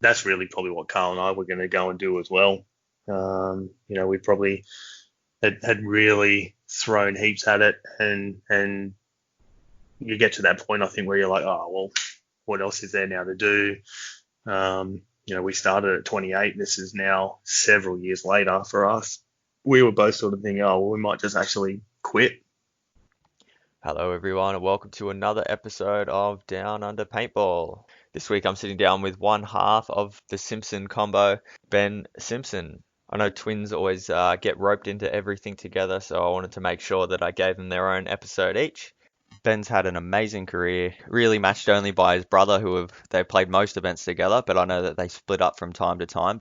that's really probably what Carl and I were going to go and do as well. We probably had really thrown heaps at it, and you get to that point, I think, where you're like, oh well, what else is there now to do? We started at 28. This is now several years later for us. We were both sort of thinking, oh, well, we might just actually quit. Hello, everyone, and welcome to another episode of Down Under Paintball. This week I'm sitting down with one half of the Simpson combo, Ben Simpson. I know twins always get roped into everything together, so I wanted to make sure that I gave them their own episode each. Ben's had an amazing career, really matched only by his brother, they've played most events together, but I know that they split up from time to time.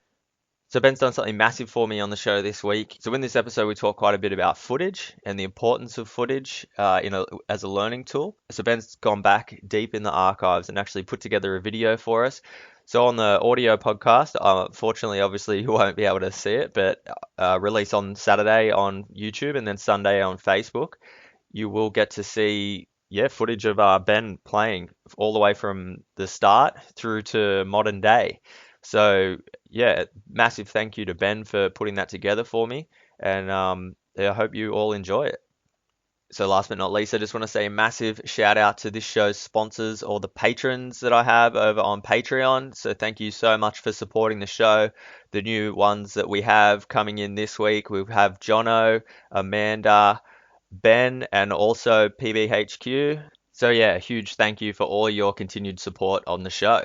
So Ben's done something massive for me on the show this week. So in this episode, we talk quite a bit about footage and the importance of footage as a learning tool. So Ben's gone back deep in the archives and actually put together a video for us. So on the audio podcast, fortunately, obviously, you won't be able to see it, but release on Saturday on YouTube and then Sunday on Facebook, you will get to see footage of Ben playing all the way from the start through to modern day. So massive thank you to Ben for putting that together for me, and I hope you all enjoy it. So last but not least, I just want to say a massive shout out to this show's sponsors, all the patrons that I have over on Patreon. So thank you so much for supporting the show. The new ones that we have coming in this week, we have Jono, Amanda, Ben, and also PBHQ. So a huge thank you for all your continued support on the show.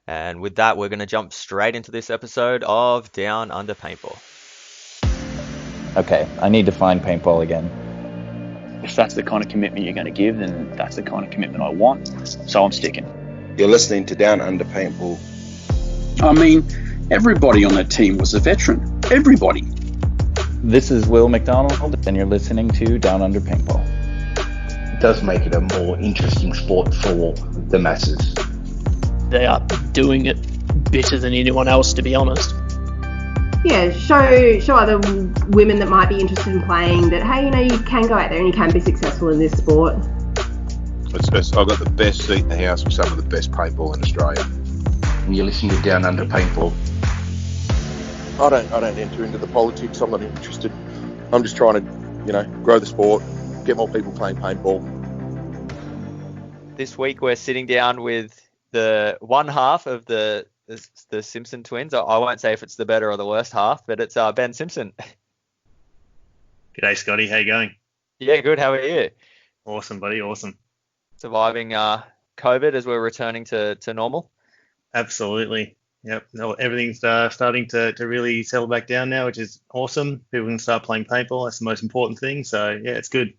And with that, we're going to jump straight into this episode of Down Under Paintball. Okay, I need to find paintball again. If that's the kind of commitment you're going to give, then that's the kind of commitment I want. So I'm sticking. You're listening to Down Under Paintball. I mean, everybody on that team was a veteran. Everybody. This is Will McDonald, and you're listening to Down Under Paintball. It does make it a more interesting sport for the masses. They are doing it better than anyone else, to be honest. Yeah, show other women that might be interested in playing that, hey, you can go out there and you can be successful in this sport. I've got the best seat in the house with some of the best paintball in Australia. And you're listening to Down Under Paintball. I don't enter into the politics. I'm not interested. I'm just trying to, grow the sport, get more people playing paintball. This week we're sitting down with the one half of the Simpson twins. I won't say if it's the better or the worst half, but it's Ben Simpson. G'day, Scotty. How you going? Yeah, good. How are you? Awesome, buddy. Awesome. Surviving COVID as we're returning to normal? Absolutely. Yep. No, everything's starting to really settle back down now, which is awesome. People can start playing paintball. That's the most important thing. So, it's good.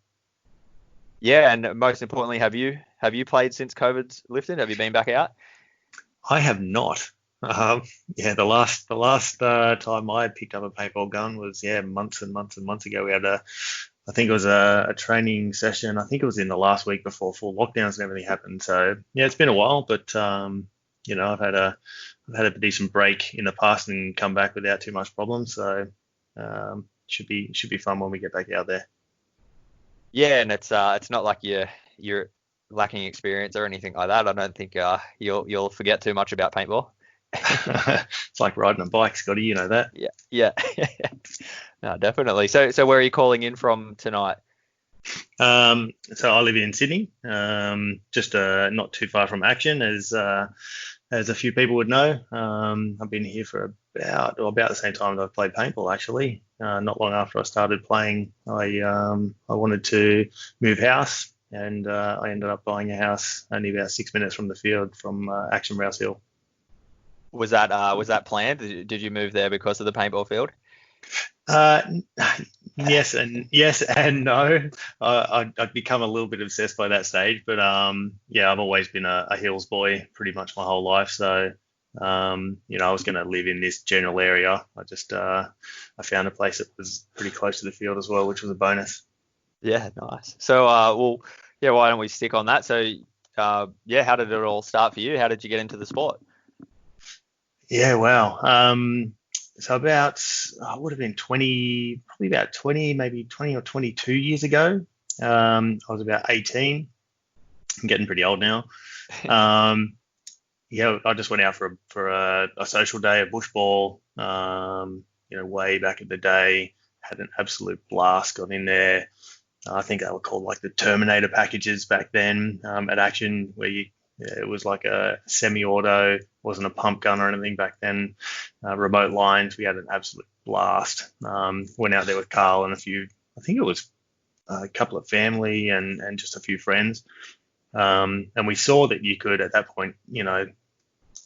Yeah, and most importantly, have you played since COVID's lifted? Have you been back out? I have not. The last time I picked up a paintball gun was months and months and months ago. We had I think it was a training session. I think it was in the last week before full lockdowns and everything happened. So it's been a while, but I've had a decent break in the past and come back without too much problem. So should be fun when we get back out there. Yeah, and it's not like you're lacking experience or anything like that. I don't think you'll forget too much about paintball. It's like riding a bike, Scotty. You know that. Yeah. No, definitely. So where are you calling in from tonight? So I live in Sydney, just not too far from action, as a few people would know. I've been here for about the same time that I've played paintball, actually. Not long after I started playing, I wanted to move house, and I ended up buying a house only about 6 minutes from the field from Action Rouse Hill. Was that planned? Did you move there because of the paintball field? Yes and no. I'd become a little bit obsessed by that stage, but I've always been a hills boy pretty much my whole life. So I was going to live in this general area. I found a place that was pretty close to the field as well, which was a bonus. Yeah, nice. So why don't we stick on that? So how did it all start for you? How did you get into the sport? Yeah, wow. So I would have been 20, probably about 20, maybe 20 or 22 years ago. I was about 18. I'm getting pretty old now. yeah, I just went out for a social day, a bush ball, way back in the day. Had an absolute blast. Got in there. I think they were called like the Terminator packages back then at Action, where it was like a semi-auto, wasn't a pump gun or anything back then. Remote lines. We had an absolute blast. Went out there with Carl and I think it was a couple of family and just a few friends. And we saw that you could, at that point,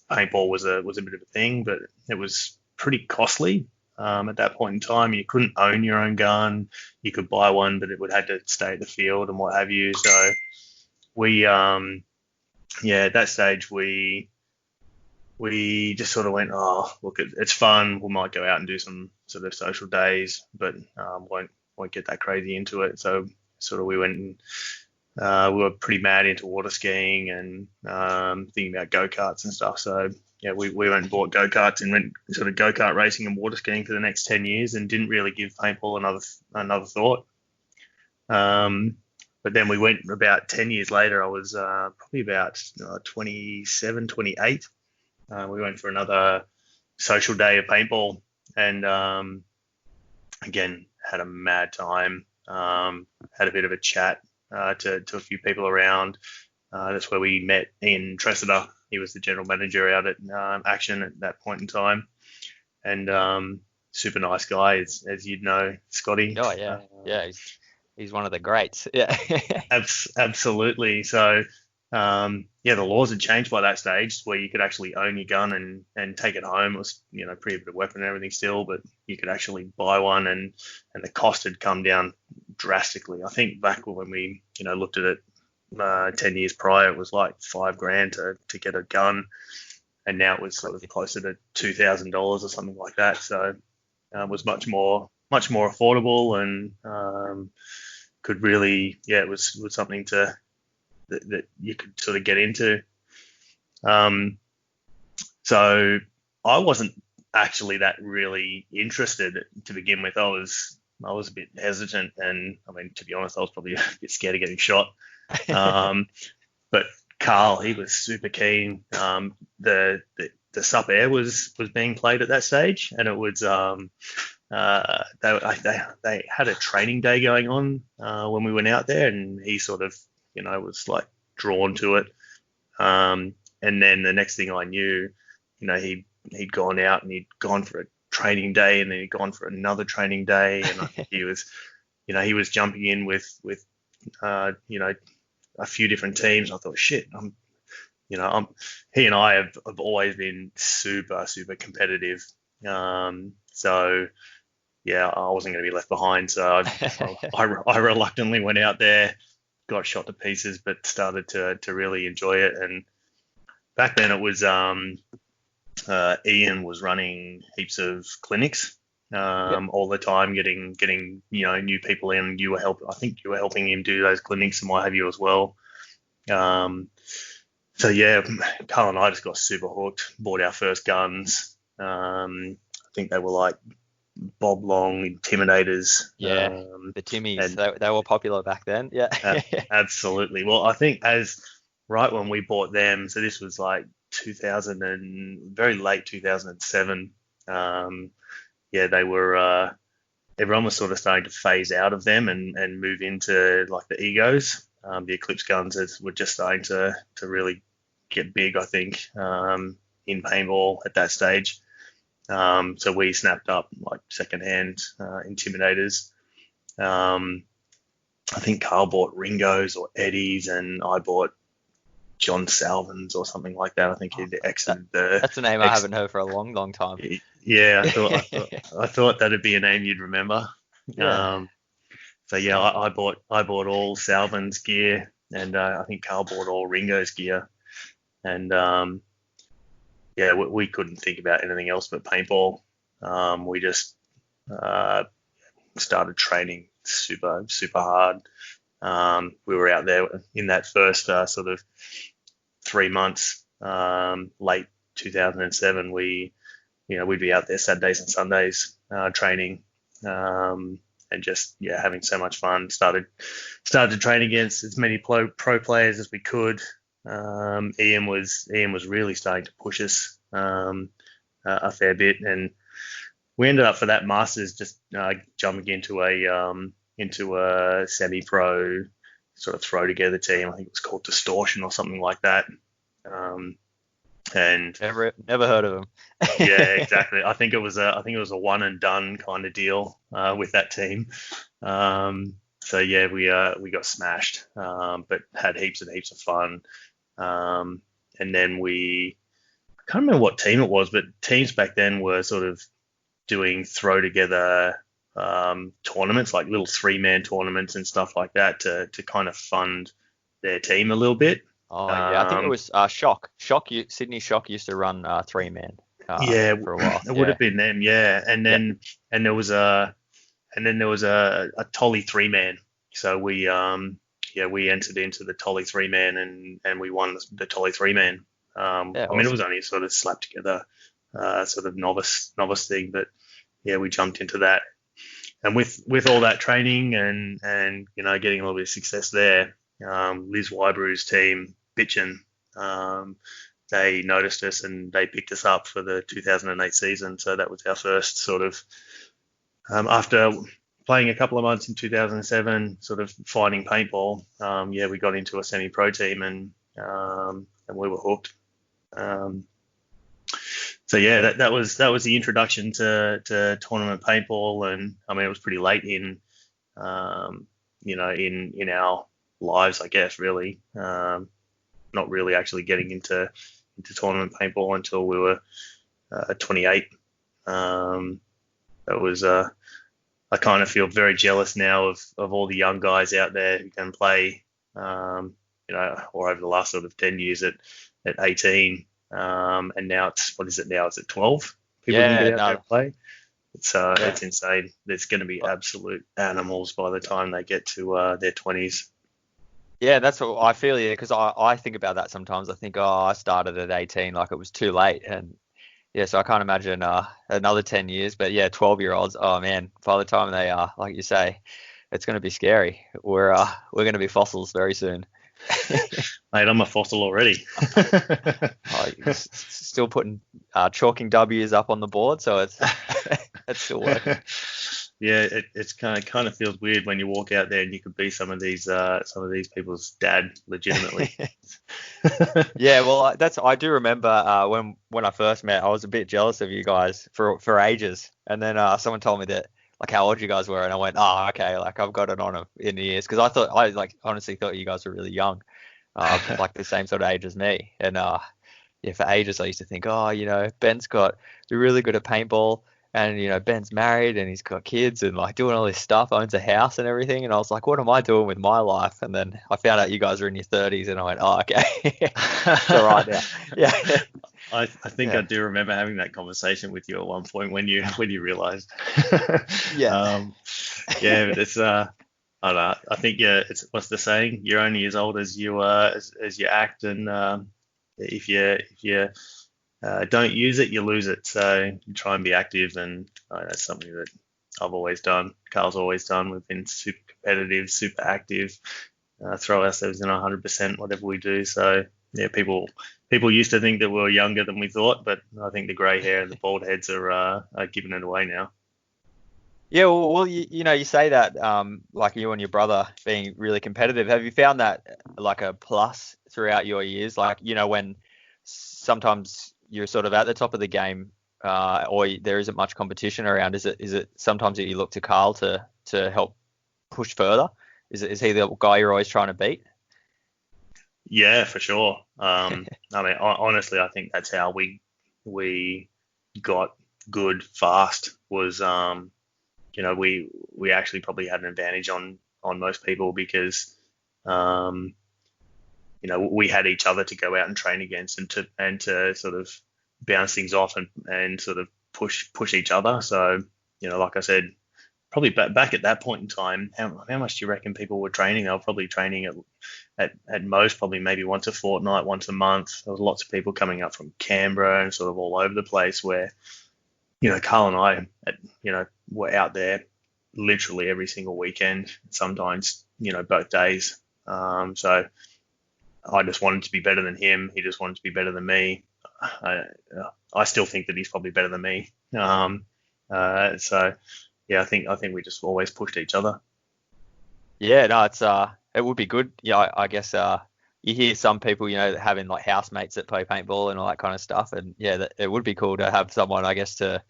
paintball was a bit of a thing, but it was pretty costly. At that point in time, you couldn't own your own gun. You could buy one, but it would have to stay at the field and what have you. So we, at that stage, we just sort of went, oh, look, it's fun. We might go out and do some sort of social days, but won't get that crazy into it. So sort of we went and we were pretty mad into water skiing and thinking about go-karts and stuff. So yeah, we went and bought go-karts and went sort of go-kart racing and water skiing for the next 10 years and didn't really give paintball another thought. But then we went about 10 years later. I was probably about 27, 28. We went for another social day of paintball and again, had a mad time. Had a bit of a chat to a few people around. That's where we met Ian Tressida. He was the general manager out at Action at that point in time, and super nice guy, as you'd know, Scotty. Oh yeah, he's one of the greats. Yeah, absolutely. So the laws had changed by that stage where you could actually own your gun and take it home. It was pretty bit of weapon and everything still, but you could actually buy one, and the cost had come down drastically. I think back when we looked at it 10 years prior, it was like $5,000 to get a gun, and now it was sort of closer to $2,000 or something like that. So it was much more affordable and could really, it was something that you could sort of get into. So I wasn't actually that really interested to begin with. I was a bit hesitant, and I mean, to be honest, I was probably a bit scared of getting shot. But Carl, he was super keen. The Sup Air was being played at that stage, and it was they had a training day going on when we went out there, and he sort of was like drawn to it. And then the next thing I knew, he'd gone out and he'd gone for a training day, and then he'd gone for another training day, and I think he was jumping in with a few different teams. I thought, shit, he and I have always been super, super competitive. So yeah, I wasn't going to be left behind. So I reluctantly went out there, got shot to pieces, but started to really enjoy it. And back then it was Ian was running heaps of clinics all the time, getting new people in. I think you were helping him do those clinics and what have you as well. So yeah, Carl and I just got super hooked, bought our first guns. I think they were like Bob Long Intimidators. Yeah, the Timmies, they were popular back then. Yeah. Absolutely. Well, I think right when we bought them, so this was like 2000 and very late 2007. They were everyone was sort of starting to phase out of them and move into like the Egos. The Eclipse guns were just starting to really get big, I think, in paintball at that stage. So we snapped up like secondhand Intimidators. I think Carl bought Ringos or Eddies, and I bought John Salvins or something like that. I think he'd exited That's a name I haven't heard for a long, long time. Yeah, I thought that'd be a name you'd remember. Yeah. So yeah, I bought all Salvin's gear, and I think Carl bought all Ringo's gear, and we couldn't think about anything else but paintball. We just started training super, super hard. We were out there in that first sort of 3 months, late 2007. We'd be out there Saturdays and Sundays training, and just having so much fun. Started to train against as many pro players as we could. Ian was really starting to push us a fair bit, and we ended up for that Masters just jumping into a semi-pro sort of throw together team. I think it was called Distortion or something like that. And never heard of them. Yeah, exactly. I think it was a one and done kind of deal with that team. So yeah, we got smashed, but had heaps and heaps of fun. And then I can't remember what team it was, but teams back then were sort of doing throw together tournaments, like little 3-man tournaments and stuff like that to kind of fund their team a little bit. Oh yeah, I think it was Shock. Sydney Shock used to run 3-man. For a while. It would have been them, yeah. And then there was a Tolly 3-man. So we entered into the Tolly 3-man and we won the Tolly 3-man. Awesome. It was only sort of slapped together sort of novice thing, but yeah, we jumped into that. And with all that training and getting a little bit of success there, Liz Wybrew's team, Bitchin', they noticed us and they picked us up for the 2008 season. So that was our first sort of, after playing a couple of months in 2007, sort of fighting paintball, we got into a semi-pro team and we were hooked. So yeah, that was the introduction to tournament paintball, and I mean it was pretty late in in our lives, I guess, really. Not really actually getting into tournament paintball until we were 28. That was I kind of feel very jealous now of all the young guys out there who can play, or over the last sort of 10 years at 18. And now what is it now? Is it 12? People can get out there and play. It's insane. There's going to be absolute animals by the time they get to their 20s. Yeah, that's what I feel, because I think about that sometimes. I think, I started at 18, like it was too late. And yeah, so I can't imagine another 10 years. But yeah, 12-year-olds, oh man, by the time they are, like you say, it's going to be scary. We're going to be fossils very soon. Mate, I'm a fossil already. Still putting chalking W's up on the board, so it's still working. Yeah, it's kind of feels weird when you walk out there and you could be some of these people's dad legitimately. Yeah, well, I do remember when I first met, I was a bit jealous of you guys for ages, and then someone told me that like how old you guys were, and I went, oh, okay, like I've got it on in the years, because I honestly thought you guys were really young, like the same sort of age as me, and for ages I used to think, Ben's got really good at paintball. And, Ben's married and he's got kids and like doing all this stuff, owns a house and everything. And I was like, what am I doing with my life? And then I found out you guys are in your 30s and I went, oh, okay. It's all right now. Yeah. I think I do remember having that conversation with you at one point when you realized. Yeah. But it's, I don't know. I think, it's, what's the saying? You're only as old as you as you act. And if you don't use it, you lose it. So you try and be active, and that's something that I've always done. Carl's always done. We've been super competitive, super active, throw ourselves in 100% whatever we do. So yeah, people used to think that we were younger than we thought, but I think the grey hair and the bald heads are giving it away now. Yeah, well, you say that like you and your brother being really competitive. Have you found that like a plus throughout your years? Like, when sometimes you're sort of at the top of the game, or there isn't much competition around. Is it sometimes that you look to Carl to help push further? Is he the guy you're always trying to beat? Yeah, for sure. I mean, honestly, I think that's how we got good fast. Was we actually probably had an advantage on most people because we had each other to go out and train against and to sort of bounce things off and sort of push each other. So, like I said, probably back at that point in time, how much do you reckon people were training? They were probably training at most, probably maybe once a fortnight, once a month. There was lots of people coming up from Canberra and sort of all over the place where, Carl and I, were out there literally every single weekend, sometimes, both days. So I just wanted to be better than him. He just wanted to be better than me. I still think that he's probably better than me. So yeah, I think we just always pushed each other. Yeah, no, it would be good. Yeah, I guess you hear some people, having like housemates that play paintball and all that kind of stuff, and yeah, it would be cool to have someone, I guess, to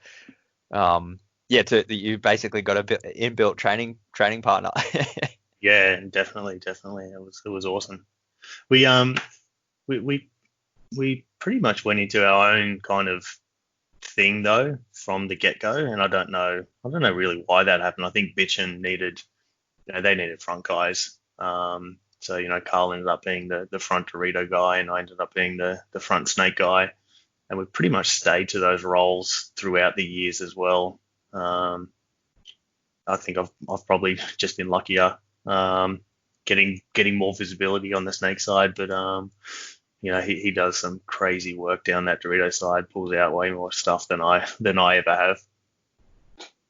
you basically got a bit inbuilt training partner. Yeah, definitely. It was awesome. We pretty much went into our own kind of thing though from the get go, and I don't know really why that happened. I think Bitchin needed front guys. So Carl ended up being the front Dorito guy, and I ended up being the front snake guy, and we pretty much stayed to those roles throughout the years as well. I think I've probably just been luckier, getting more visibility on the snake side, but he does some crazy work down that Dorito side, pulls out way more stuff than I ever have.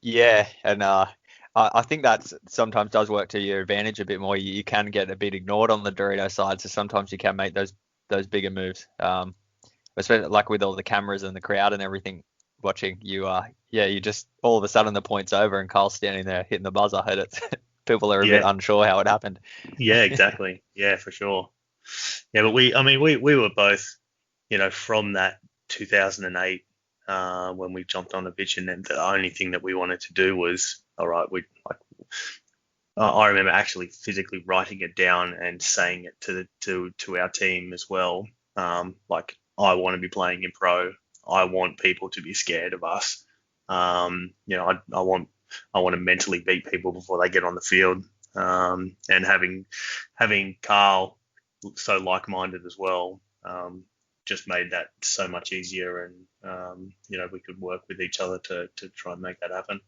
Yeah, and I think that sometimes does work to your advantage a bit more. You can get a bit ignored on the Dorito side, so sometimes you can make those bigger moves. Especially like with all the cameras and the crowd and everything watching, you just all of a sudden the point's over and Carl's standing there hitting the buzzer, and it's people are a bit unsure how it happened. Yeah, exactly. Yeah, for sure. Yeah, but we were both, from that 2008 when we jumped on the bitch, and then the only thing that we wanted to do was, all right, I remember actually physically writing it down and saying it to our team as well. Like, I want to be playing in pro. I want people to be scared of us. I want to mentally beat people before they get on the field. And having Carl so like-minded as well, just made that so much easier, and we could work with each other to try and make that happen.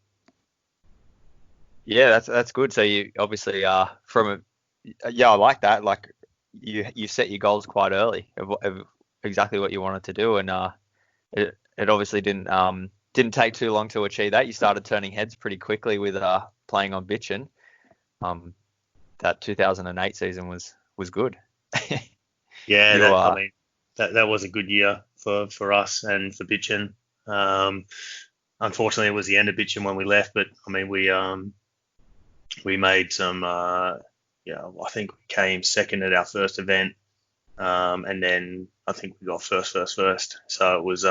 Yeah, that's good. So you obviously I like that. Like you set your goals quite early of exactly what you wanted to do, and it obviously didn't take too long to achieve that. You started turning heads pretty quickly with playing on Bitchin. That 2008 season was good. Yeah, I mean that was a good year for us and for Bitchin. Unfortunately, it was the end of Bitchin when we left, but I mean we made some. I think we came second at our first event, and then I think we got first. So it was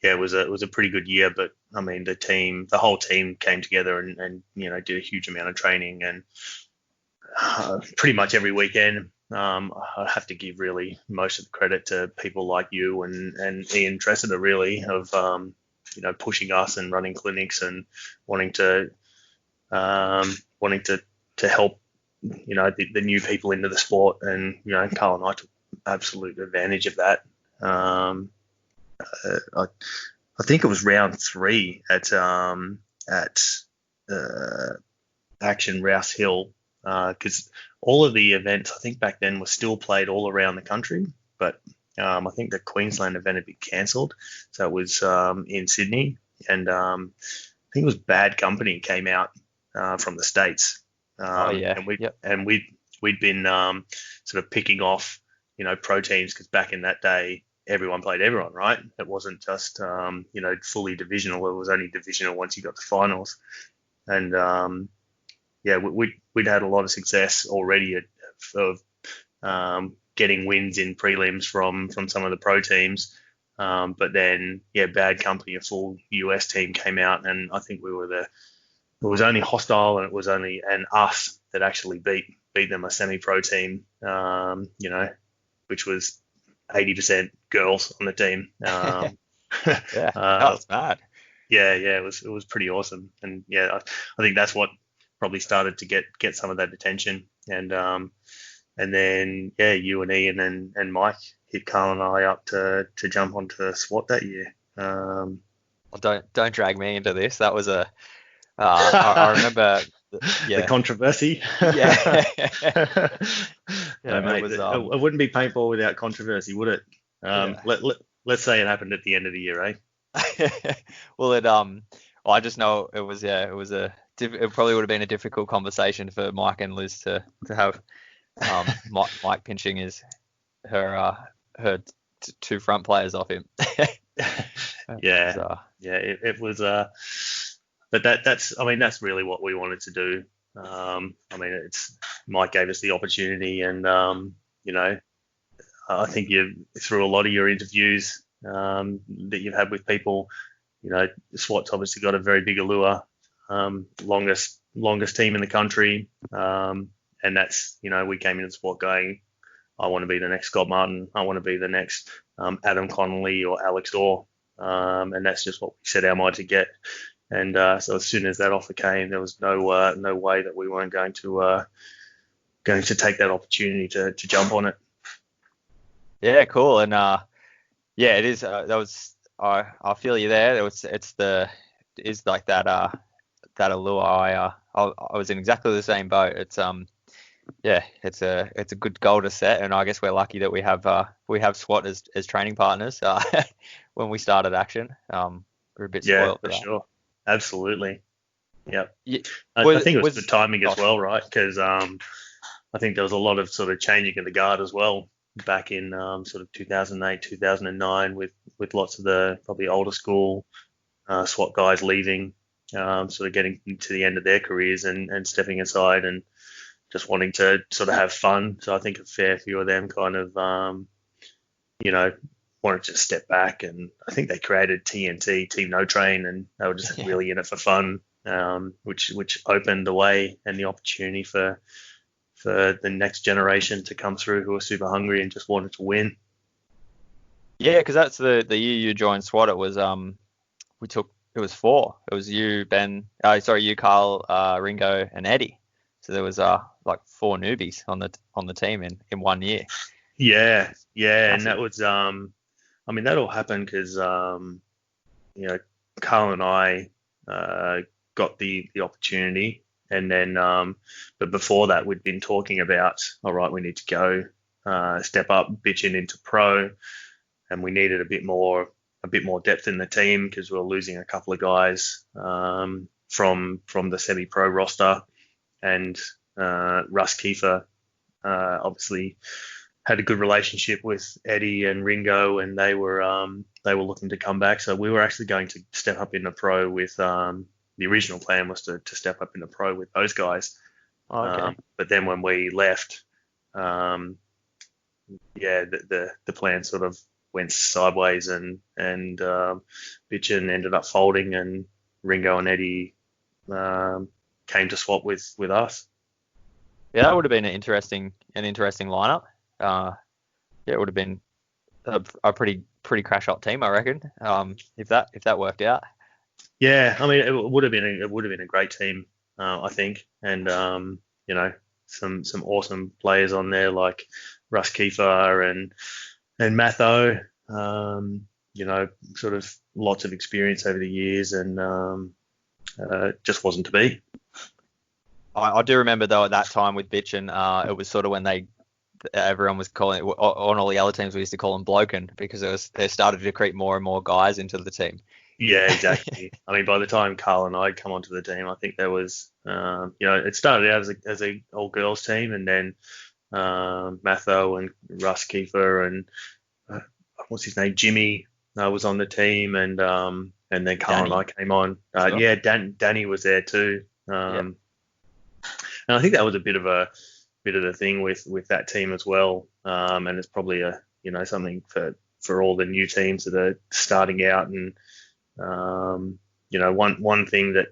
it was a pretty good year. But I mean the whole team came together and did a huge amount of training, and pretty much every weekend. I have to give really most of the credit to people like you and Ian Tressiter, really, of pushing us and running clinics and wanting to help the new people into the sport, and Carl and I took absolute advantage of that. I think it was round 3 at Action Rouse Hill, because all of the events I think back then were still played all around the country, but I think the Queensland event had been cancelled, so it was in Sydney, and I think it was Bad Company came out from the States. And we'd been sort of picking off pro teams, because back in that day everyone played everyone, right? It wasn't just fully divisional. It was only divisional once you got to finals, and we'd had a lot of success already of getting wins in prelims from some of the pro teams, but then Bad Company, a full US team, came out, and I think it was only Hostile, and it was only us that actually beat them, a semi-pro team, which was 80% girls on the team. That's bad. It was pretty awesome, and I think that's what probably started to get some of that attention, and then you and Ian and Mike hit Carl and I up to jump onto SWAT that year. Well, don't drag me into this. That was I remember the controversy. Mate, it wouldn't be paintball without controversy, would it? Let's say it happened at the end of the year, eh? Well, I just know it was it probably would have been a difficult conversation for Mike and Liz to have Mike pinching her two front players off him. Yeah, So, it was. But that's really what we wanted to do. It's Mike gave us the opportunity, and I think through a lot of your interviews that you've had with people, SWAT's obviously got a very big allure, longest team in the country, and that's we came into SWAT going, I want to be the next Scott Martin, I want to be the next Adam Connolly or Alex Orr, and that's just what we set our mind to get. And so as soon as that offer came, there was no way that we weren't going to take that opportunity to jump on it. Yeah, cool. And it is. That was. I feel you there. It is like that allure. I was in exactly the same boat. It's it's a good goal to set, and I guess we're lucky that we have SWAT as training partners when we started action. We're a bit spoiled for that. Sure. Absolutely. Yep. Yeah. I think it was good timing as well, right? Because I think there was a lot of sort of changing of the guard as well back in sort of 2008, 2009 with lots of the probably older school SWAT guys leaving, sort of getting to the end of their careers and stepping aside and just wanting to sort of have fun. So I think a fair few of them kind of, wanted to step back, and I think they created TNT, Team No Train, and they were just really in it for fun, which opened the way and the opportunity for the next generation to come through who are super hungry and just wanted to win. Yeah, because that's the year you joined SWAT. It was it was four. It was you, Ben. You, Carl, Ringo, and Eddie. So there was like four newbies on the team in 1 year. Yeah, and that was that all happened because Carl and I got the opportunity, and then but before that we'd been talking about, all right, we need to go step up, bitching into pro, and we needed a bit more depth in the team because we were losing a couple of guys from the semi-pro roster, and Russ Kiefer obviously had a good relationship with Eddie and Ringo, and they were looking to come back. So we were actually going to step up in the pro with the original plan was to step up in the pro with those guys. Okay. But then when we left, the plan sort of went sideways, and Bitchin ended up folding, and Ringo and Eddie came to SWAT with us. Yeah, that would have been an interesting lineup. It would have been a pretty crash hot team, I reckon. If that worked out. Yeah, it would have been a great team, I think, and some awesome players on there like Russ Kiefer and Matho. Sort of lots of experience over the years, and just wasn't to be. I do remember though at that time with Bitchin, it was sort of when everyone was calling on all the other teams, we used to call them bloken because they started to creep more and more guys into the team. Yeah, exactly. By the time Carl and I come onto the team, I think there was, it started out as a all girls team, and then Matho and Russ Kiefer and what's his name, Jimmy was on the team, and then Carl and I came on. Sure. Yeah, Danny was there too. And I think that was a bit of the thing with that team as well. And it's probably something for all the new teams that are starting out. And one thing that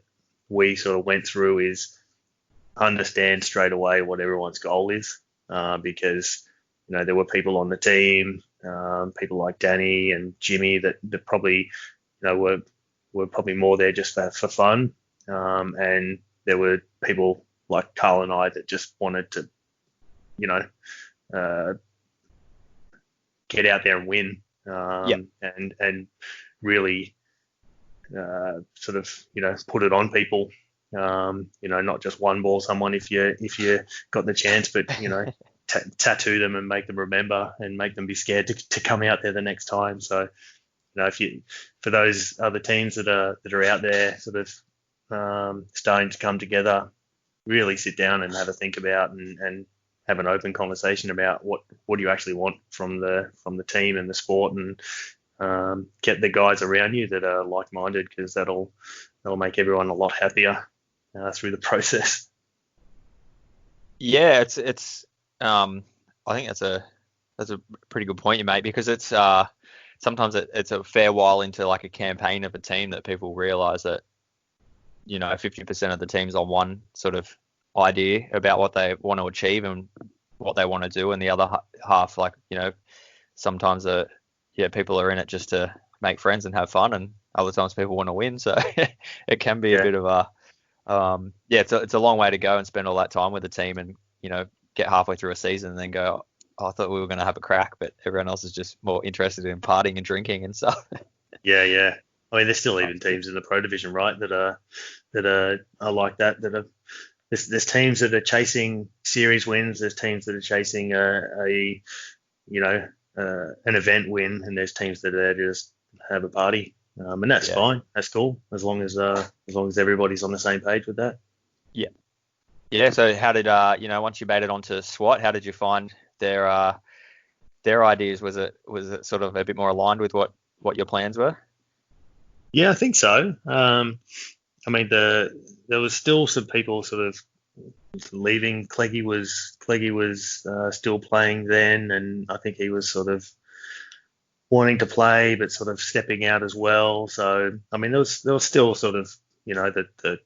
we sort of went through is understand straight away what everyone's goal is, because there were people on the team, people like Danny and Jimmy that probably were probably more there just for fun, and there were people like Carl and I that just wanted to get out there and win, and really sort of put it on people, not just one ball someone if you got the chance, but tattoo them and make them remember and make them be scared to come out there the next time. So for those other teams that are out there sort of starting to come together, really sit down and have a think about and have an open conversation about what do you actually want from the team and the sport, and get the guys around you that are like-minded, because that'll make everyone a lot happier through the process. Yeah, it's I think that's a pretty good point you make, because it's sometimes it's a fair while into like a campaign of a team that people realize that 50% of the team's on one sort of idea about what they want to achieve and what they want to do, and the other half, like, sometimes people are in it just to make friends and have fun, and other times people want to win. So it can be a bit of a it's a long way to go and spend all that time with the team, and get halfway through a season and then go, oh, I thought we were going to have a crack, but everyone else is just more interested in partying and drinking and stuff. Yeah. I mean, there's still even teams in the pro division, right, that are like that. There's teams that are chasing series wins. There's teams that are chasing an event win, and there's teams that are just have a party, and that's fine. That's cool, as long as everybody's on the same page with that. Yeah. So how did once you made it onto SWAT, how did you find their ideas? Was it sort of a bit more aligned with what your plans were? Yeah, I think so. I mean, there was still some people sort of leaving. Cleggy was still playing then, and I think he was sort of wanting to play but sort of stepping out as well. So I mean, there was still sort of the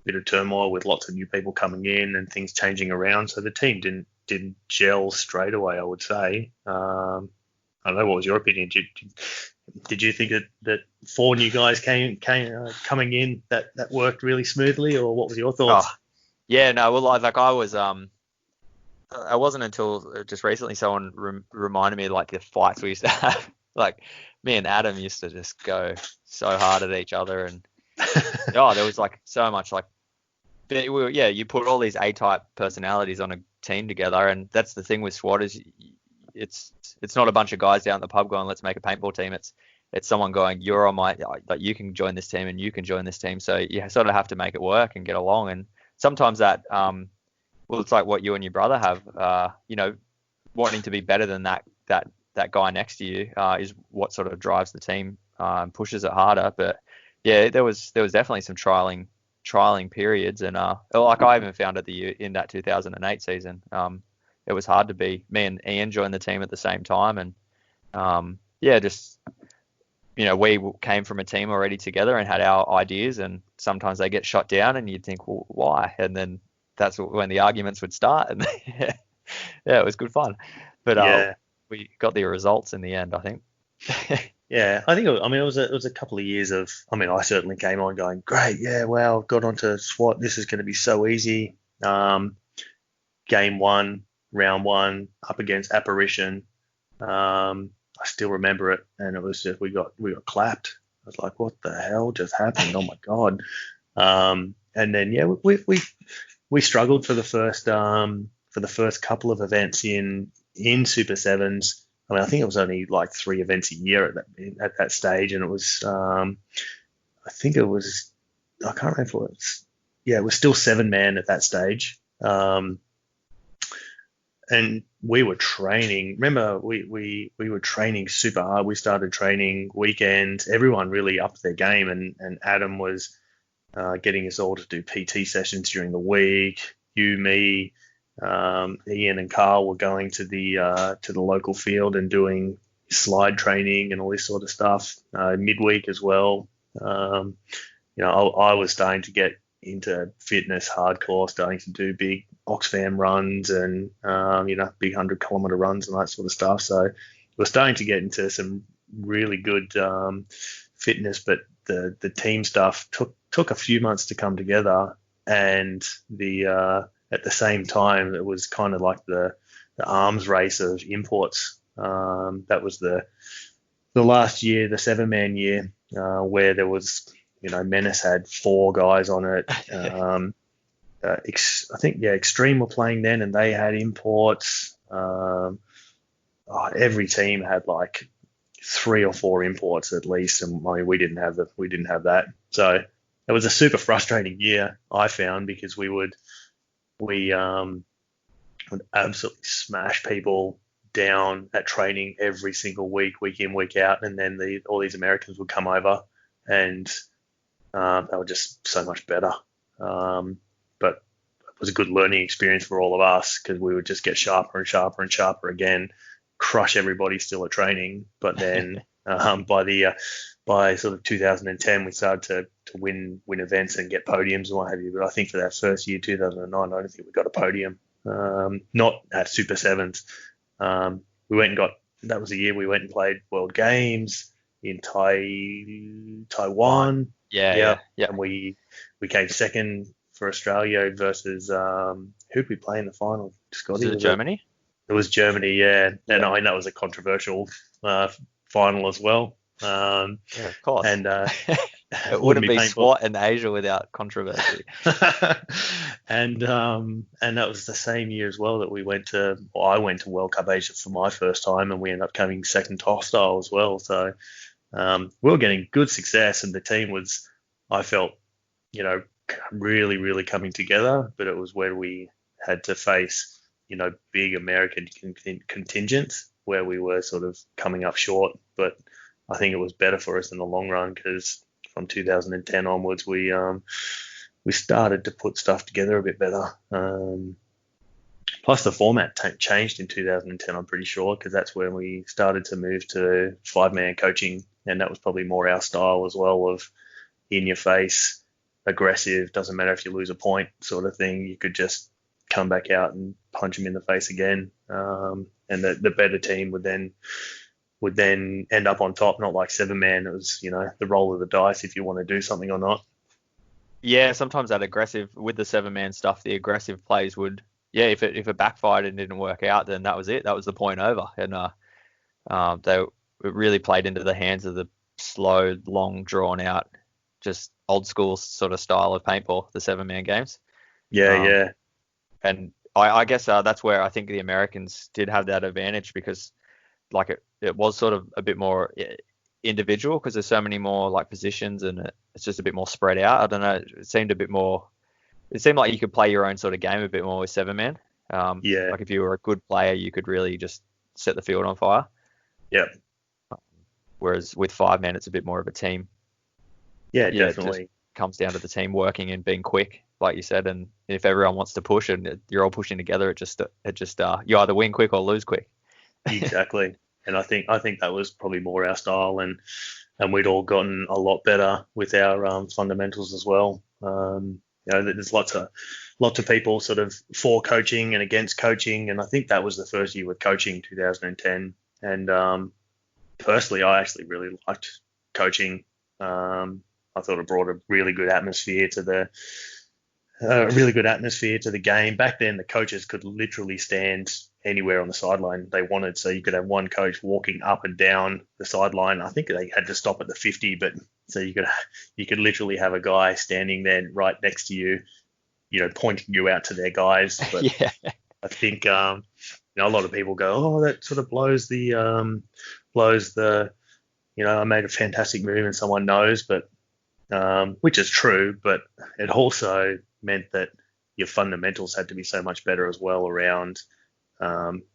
bit of turmoil with lots of new people coming in and things changing around. So the team didn't gel straight away, I would say. I don't know, what was your opinion? Did you think that 4 new guys came coming in that worked really smoothly, or what was your thoughts? Yeah, no, well, like I was, I wasn't until just recently someone reminded me, like, the fights we used to have. Like, me and Adam used to just go so hard at each other, and there was like so much, like, you put all these A-type personalities on a team together, and that's the thing with SWAT is it's not a bunch of guys down at the pub going, let's make a paintball team. It's someone going, you're on my, like, you can join this team and you can join this team. So you sort of have to make it work and get along. And sometimes that, it's like what you and your brother have, wanting to be better than that guy next to you is what sort of drives the team and pushes it harder. But yeah, there was definitely some trialing periods, and like I even found in that 2008 season, it was hard to be. Me and Ian joined the team at the same time, and we came from a team already together and had our ideas, and sometimes they get shot down and you'd think, well, why? And then that's when the arguments would start, and it was good fun. But we got the results in the end, I think. Yeah, I think it was a couple of years of, I certainly came on going, great, yeah, wow, got onto SWAT, this is going to be so easy. Game 1, round 1, up against Apparition. I still remember it, and it was just we got clapped. I was like, what the hell just happened? Oh my god! And then we struggled for the first couple of events in Super Sevens. I think it was only like 3 events a year at that stage, and it was I can't remember if it was, it was still 7-man at that stage. And we were training. Remember, we were training super hard. We started training weekends. Everyone really upped their game, and Adam was getting us all to do PT sessions during the week. You, me, Ian, and Carl were going to the local field and doing slide training and all this sort of stuff midweek as well. I was starting to get into fitness hardcore, starting to do big Oxfam runs and big 100-kilometer runs and that sort of stuff. So we're starting to get into some really good fitness, but the team stuff took a few months to come together, and at the same time it was kind of like the arms race of imports. That was the last year, the 7-man year, where there was, Menace had 4 guys on it. I think Extreme were playing then, and they had imports. Every team had like 3 or 4 imports at least, and we didn't have that. So it was a super frustrating year, I found, because we would absolutely smash people down at training every single week in, week out, and then all these Americans would come over, and they were just so much better. But it was a good learning experience for all of us because we would just get sharper and sharper and sharper again, crush everybody still at training. But then by sort of 2010, we started to win events and get podiums and what have you. But I think for that first year, 2009, I don't think we got a podium. Not at Super Sevens. We went and that was the year we went and played World Games in Taiwan. Yeah. And we came second for Australia versus who'd we play in the final? Scotty, was it Germany? It was Germany, yeah. And I know it was a controversial final as well. Yeah, of course. And it wouldn't be SWAT in Asia without controversy. And that was the same year as well that I went to World Cup Asia for my first time, and we ended up coming second hostile as well. So we were getting good success, and the team was, I felt, really, really coming together. But it was where we had to face, big American contingents where we were sort of coming up short. But I think it was better for us in the long run because from 2010 onwards, we started to put stuff together a bit better. Plus, the format changed in 2010, I'm pretty sure, because that's when we started to move to 5-man coaching, and that was probably more our style as well, of in your face, aggressive, doesn't matter if you lose a point sort of thing. You could just come back out and punch them in the face again, and the better team would then end up on top, not like 7-man. It was, the roll of the dice if you want to do something or not. Yeah, sometimes that aggressive, with the 7-man stuff, the aggressive plays would, if it backfired and didn't work out, then that was it. That was the point over. And it really played into the hands of the slow, long, drawn out, just old school sort of style of paintball, the 7-man games. Yeah. And I guess that's where I think the Americans did have that advantage, because like it was sort of a bit more individual because there's so many more like positions, and it's just a bit more spread out. I don't know. It seemed like you could play your own sort of game a bit more with 7-man. Like if you were a good player, you could really just set the field on fire. Yeah. Whereas with 5-man, it's a bit more of a team. Yeah, definitely. It just comes down to the team working and being quick, like you said. And if everyone wants to push and you're all pushing together, it just you either win quick or lose quick. Exactly. And I think that was probably more our style, and we'd all gotten a lot better with our fundamentals as well. There's lots of people sort of for coaching and against coaching, and I think that was the first year with coaching, 2010. And personally, I actually really liked coaching. I thought it brought a really good atmosphere to the game. Back then, the coaches could literally stand anywhere on the sideline they wanted, so you could have one coach walking up and down the sideline. I think they had to stop at the 50, but so you could literally have a guy standing there right next to you, pointing you out to their guys. But yeah. I think a lot of people go, oh, that sort of blows the I made a fantastic move and someone knows, but which is true, but it also meant that your fundamentals had to be so much better as well around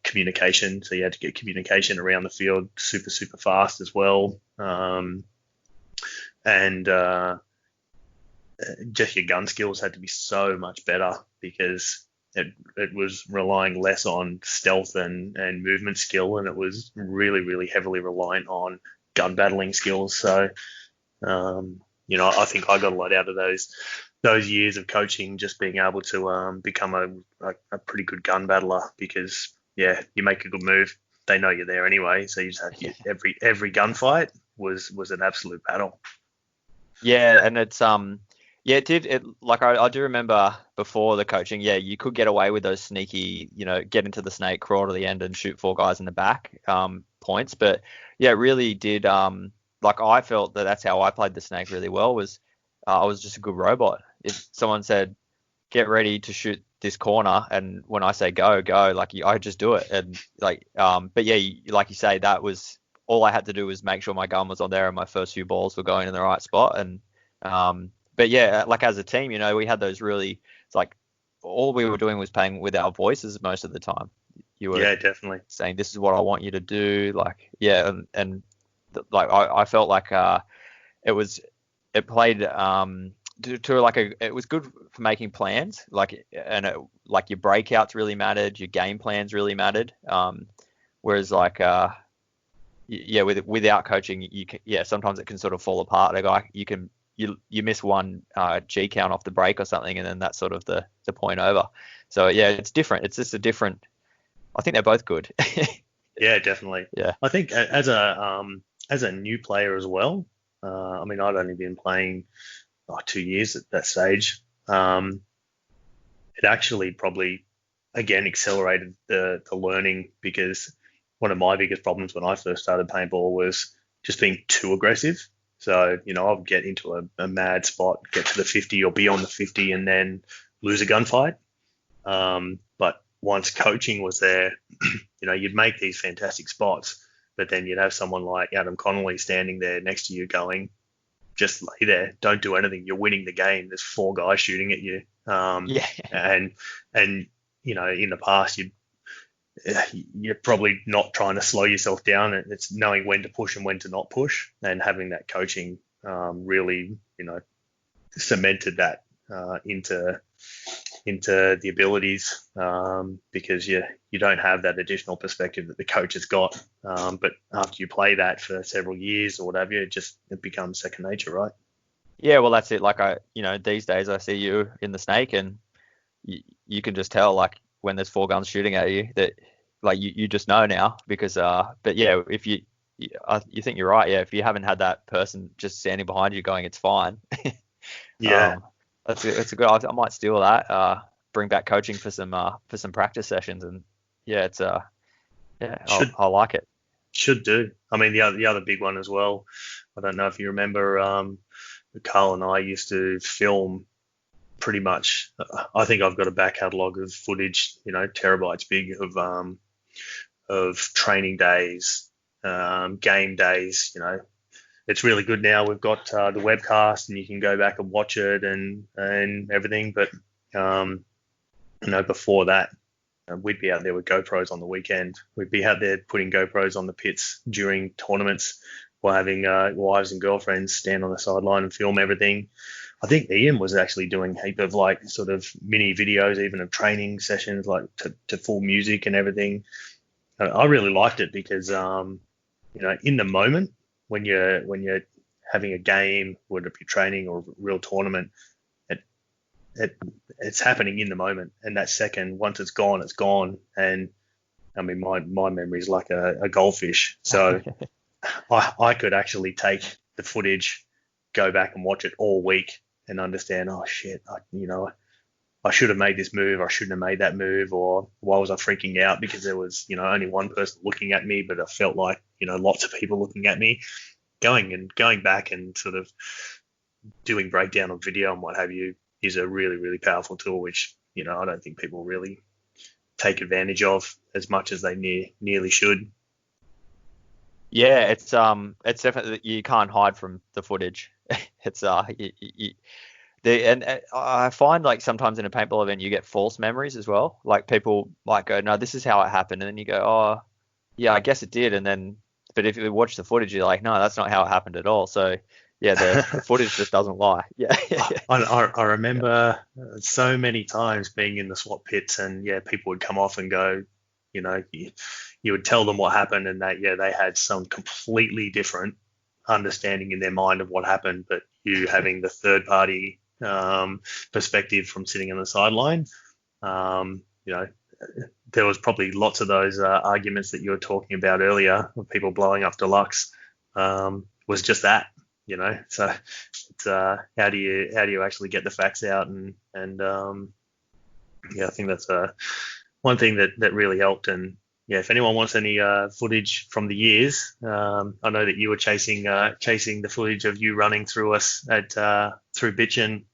communication. So you had to get communication around the field super, super fast as well. And just your gun skills had to be so much better because it was relying less on stealth and movement skill, and it was really, really heavily reliant on gun battling skills. So, I think I got a lot out of those years of coaching, just being able to become a pretty good gun battler because, you make a good move, they know you're there anyway. So you just have to, every gunfight was an absolute battle. Yeah, and it's it did like I do remember before the coaching, you could get away with those sneaky, get into the snake, crawl to the end and shoot 4 guys in the back points. But it really did like I felt that's how I played the snake really well, was I was just a good robot. If someone said, get ready to shoot this corner, and when I say go, like I just do it. And like, but like you say, that was all I had to do was make sure my gun was on there and my first few balls were going in the right spot. And, but like as a team, we had those really, it's like all we were doing was playing with our voices most of the time. You were definitely saying, this is what I want you to do. Like, like I felt like it played to like it was good for making plans, like, and like your breakouts really mattered, your game plans really mattered. Whereas like without coaching, sometimes it can sort of fall apart. Like you miss one G count off the break or something, and then that's sort of the point over. So it's different. It's just a different. I think they're both good. Yeah, definitely. Yeah. I think as a new player as well. I mean, I'd only been playing 2 years at that stage. It actually probably again accelerated the learning, because one of my biggest problems when I first started paintball was just being too aggressive. So, I would get into a mad spot, get to the 50 or be on the 50 and then lose a gunfight. But once coaching was there, you'd make these fantastic spots, but then you'd have someone like Adam Connolly standing there next to you going, just lay there, don't do anything. You're winning the game. There's 4 guys shooting at you. And in the past, you're probably not trying to slow yourself down. It's knowing when to push and when to not push, and having that coaching really, cemented that into the abilities, because you don't have that additional perspective that the coach has got. But after you play that for several years or whatever, it becomes second nature, right? Yeah, well, that's it. Like these days I see you in the snake, and you can just tell, like, when there's 4 guns shooting at you, that like you just know now, because but yeah, if you think you're right, yeah, if you haven't had that person just standing behind you going, it's fine. That's a good. I might steal that. Bring back coaching for some practice sessions, and it's I like it. Should do. I mean, the other big one as well. I don't know if you remember. Carl and I used to film pretty much. I think I've got a back catalogue of footage, terabytes big of training days, game days. It's really good now. We've got the webcast, and you can go back and watch it and everything. But before that, we'd be out there with GoPros on the weekend. We'd be out there putting GoPros on the pits during tournaments, while having wives and girlfriends stand on the sideline and film everything. I think Ian was actually doing a heap of like sort of mini videos, even of training sessions, like to full music and everything. I really liked it because, in the moment, when you're having a game, whether it be training or a real tournament, it's happening in the moment, and that second, once it's gone, it's gone. And I mean, my memory is like a goldfish, so I could actually take the footage, go back and watch it all week, and understand, oh shit, I should have made this move, or I shouldn't have made that move, or why was I freaking out because there was, only one person looking at me, but I felt like, lots of people looking at me. Going back and sort of doing breakdown on video and what have you is a really, really powerful tool, which, I don't think people really take advantage of as much as they nearly should. Yeah, it's definitely, you can't hide from the footage. It's I find, like, sometimes in a paintball event you get false memories as well. Like, people might go, no, this is how it happened, and then you go, oh yeah, I guess it did, and then, but if you watch the footage, you're like, no, that's not how it happened at all. So yeah, the footage just doesn't lie. Yeah. I remember so many times being in the SWAT pits, and people would come off and go, you would tell them what happened, and that they had some completely different understanding in their mind of what happened, but you having the third party perspective from sitting on the sideline, there was probably lots of those arguments that you were talking about earlier of people blowing up Deluxe, was just that, so it's how do you actually get the facts out, and I think that's one thing that really helped. And if anyone wants any footage from the years, I know that you were chasing the footage of you running through us through Bitchin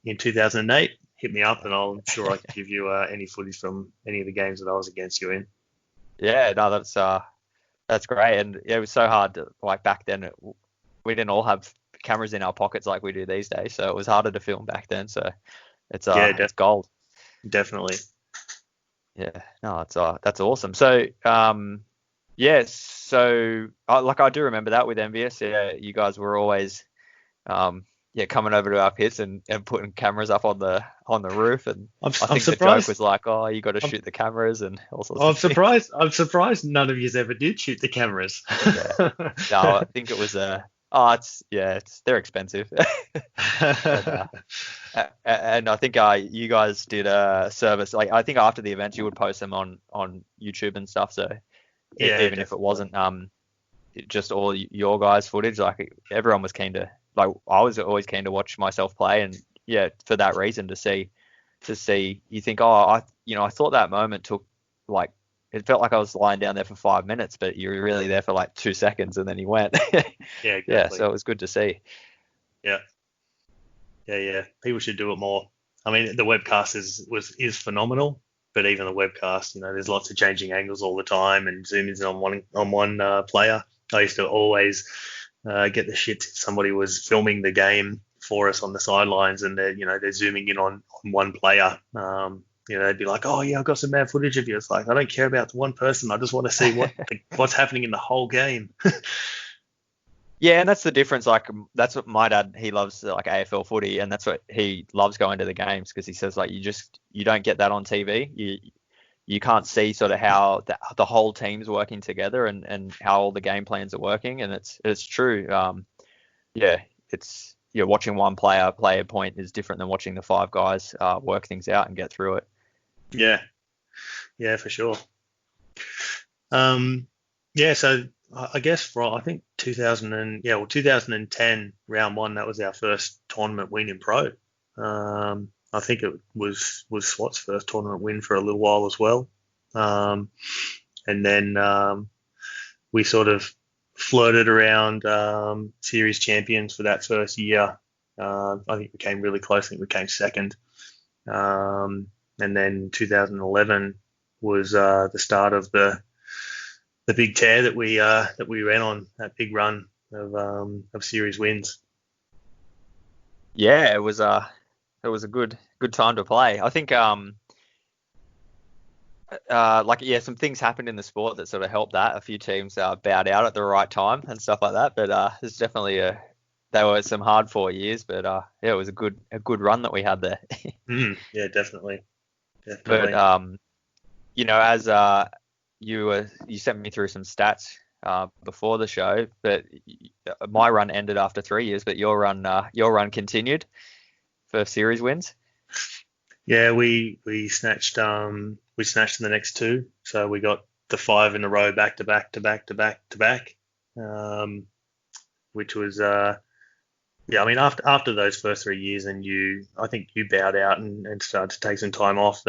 in 2008. Hit me up, and I'm sure I can give you any footage from any of the games that I was against you in. Yeah, no, that's great. And it was so hard to, like, back then, we didn't all have cameras in our pockets like we do these days, so it was harder to film back then. So It's Yeah, it's gold. definitely. Yeah, no, that's awesome. So, so I do remember that with Envious. Yeah, you guys were always, coming over to our pits and putting cameras up on the roof, and I'm I think the joke surprised. was like, oh, you got to I'm, shoot the cameras and all sorts I'm of things. surprised. I'm surprised none of you ever did shoot the cameras. Yeah. No, I think it was they're expensive. But, and I think you guys did a service. Like I think after the events, you would post them on YouTube and stuff. So Yeah, even if it wasn't just all your guys' footage, like everyone was keen to. Like I was always keen to watch myself play, and yeah, for that reason to see, you think, oh, I thought that moment took like. It felt like I was lying down there for 5 minutes, but you were really there for like 2 seconds, and then you went. Yeah, exactly. Yeah, so it was good to see. Yeah. People should do it more. I mean, the webcast is phenomenal, but even the webcast, there's lots of changing angles all the time and zoom ins on one player. I used to always get the shits if somebody was filming the game for us on the sidelines and they're zooming in on one player. They'd be like, oh yeah, I've got some mad footage of you. It's like, I don't care about the one person. I just want to see what's happening in the whole game. Yeah, and that's the difference. Like that's what my dad, he loves like AFL footy, and that's what he loves going to the games because he says like you don't get that on TV. You can't see sort of how the whole team's working together and how all the game plans are working, and it's true. Watching one player play a point is different than watching the five guys work things out and get through it. Yeah, for sure. So I guess I think 2010 round one, that was our first tournament win in pro. I think it was Swat's first tournament win for a little while as well. And then we sort of flirted around series champions for that first year. I think we came really close. I think we came second. And then 2011 was the start of the big tear that we ran on, that big run of series wins. Yeah, it was a good time to play. I think some things happened in the sport that sort of helped that. A few teams bowed out at the right time and stuff like that. But there's definitely there were some hard 4 years, but it was a good run that we had there. Yeah, definitely. But as you sent me through some stats before the show, but my run ended after 3 years, but your run continued for series wins. Yeah, we snatched in the next two, so we got the 5 in a row back to back, which was after those first 3 years, and I think you bowed out and started to take some time off.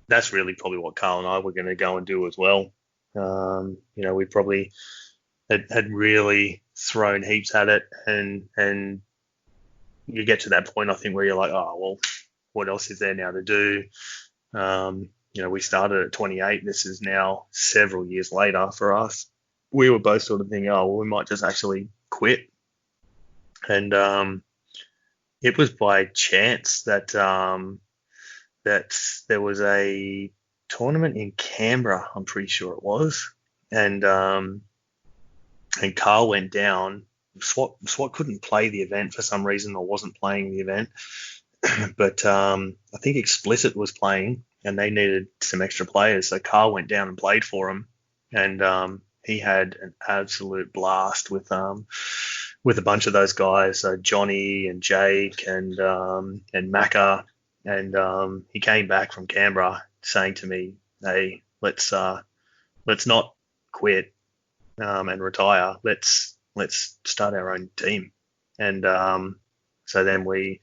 That's really probably what Carl and I were going to go and do as well. We probably had really thrown heaps at it, and you get to that point, I think, where you're like, oh well, what else is there now to do? We started at 28. This is now several years later for us. We were both sort of thinking, oh well, we might just actually quit. And it was by chance that there was a tournament in Canberra, I'm pretty sure it was, and Carl went down. SWAT couldn't play the event for some reason, or wasn't playing the event, but I think Explicit was playing, and they needed some extra players, so Carl went down and played for them, and he had an absolute blast with a bunch of those guys, so Johnny and Jake and Macca. And he came back from Canberra saying to me, "Hey, let's not quit and retire. Let's start our own team." And so then we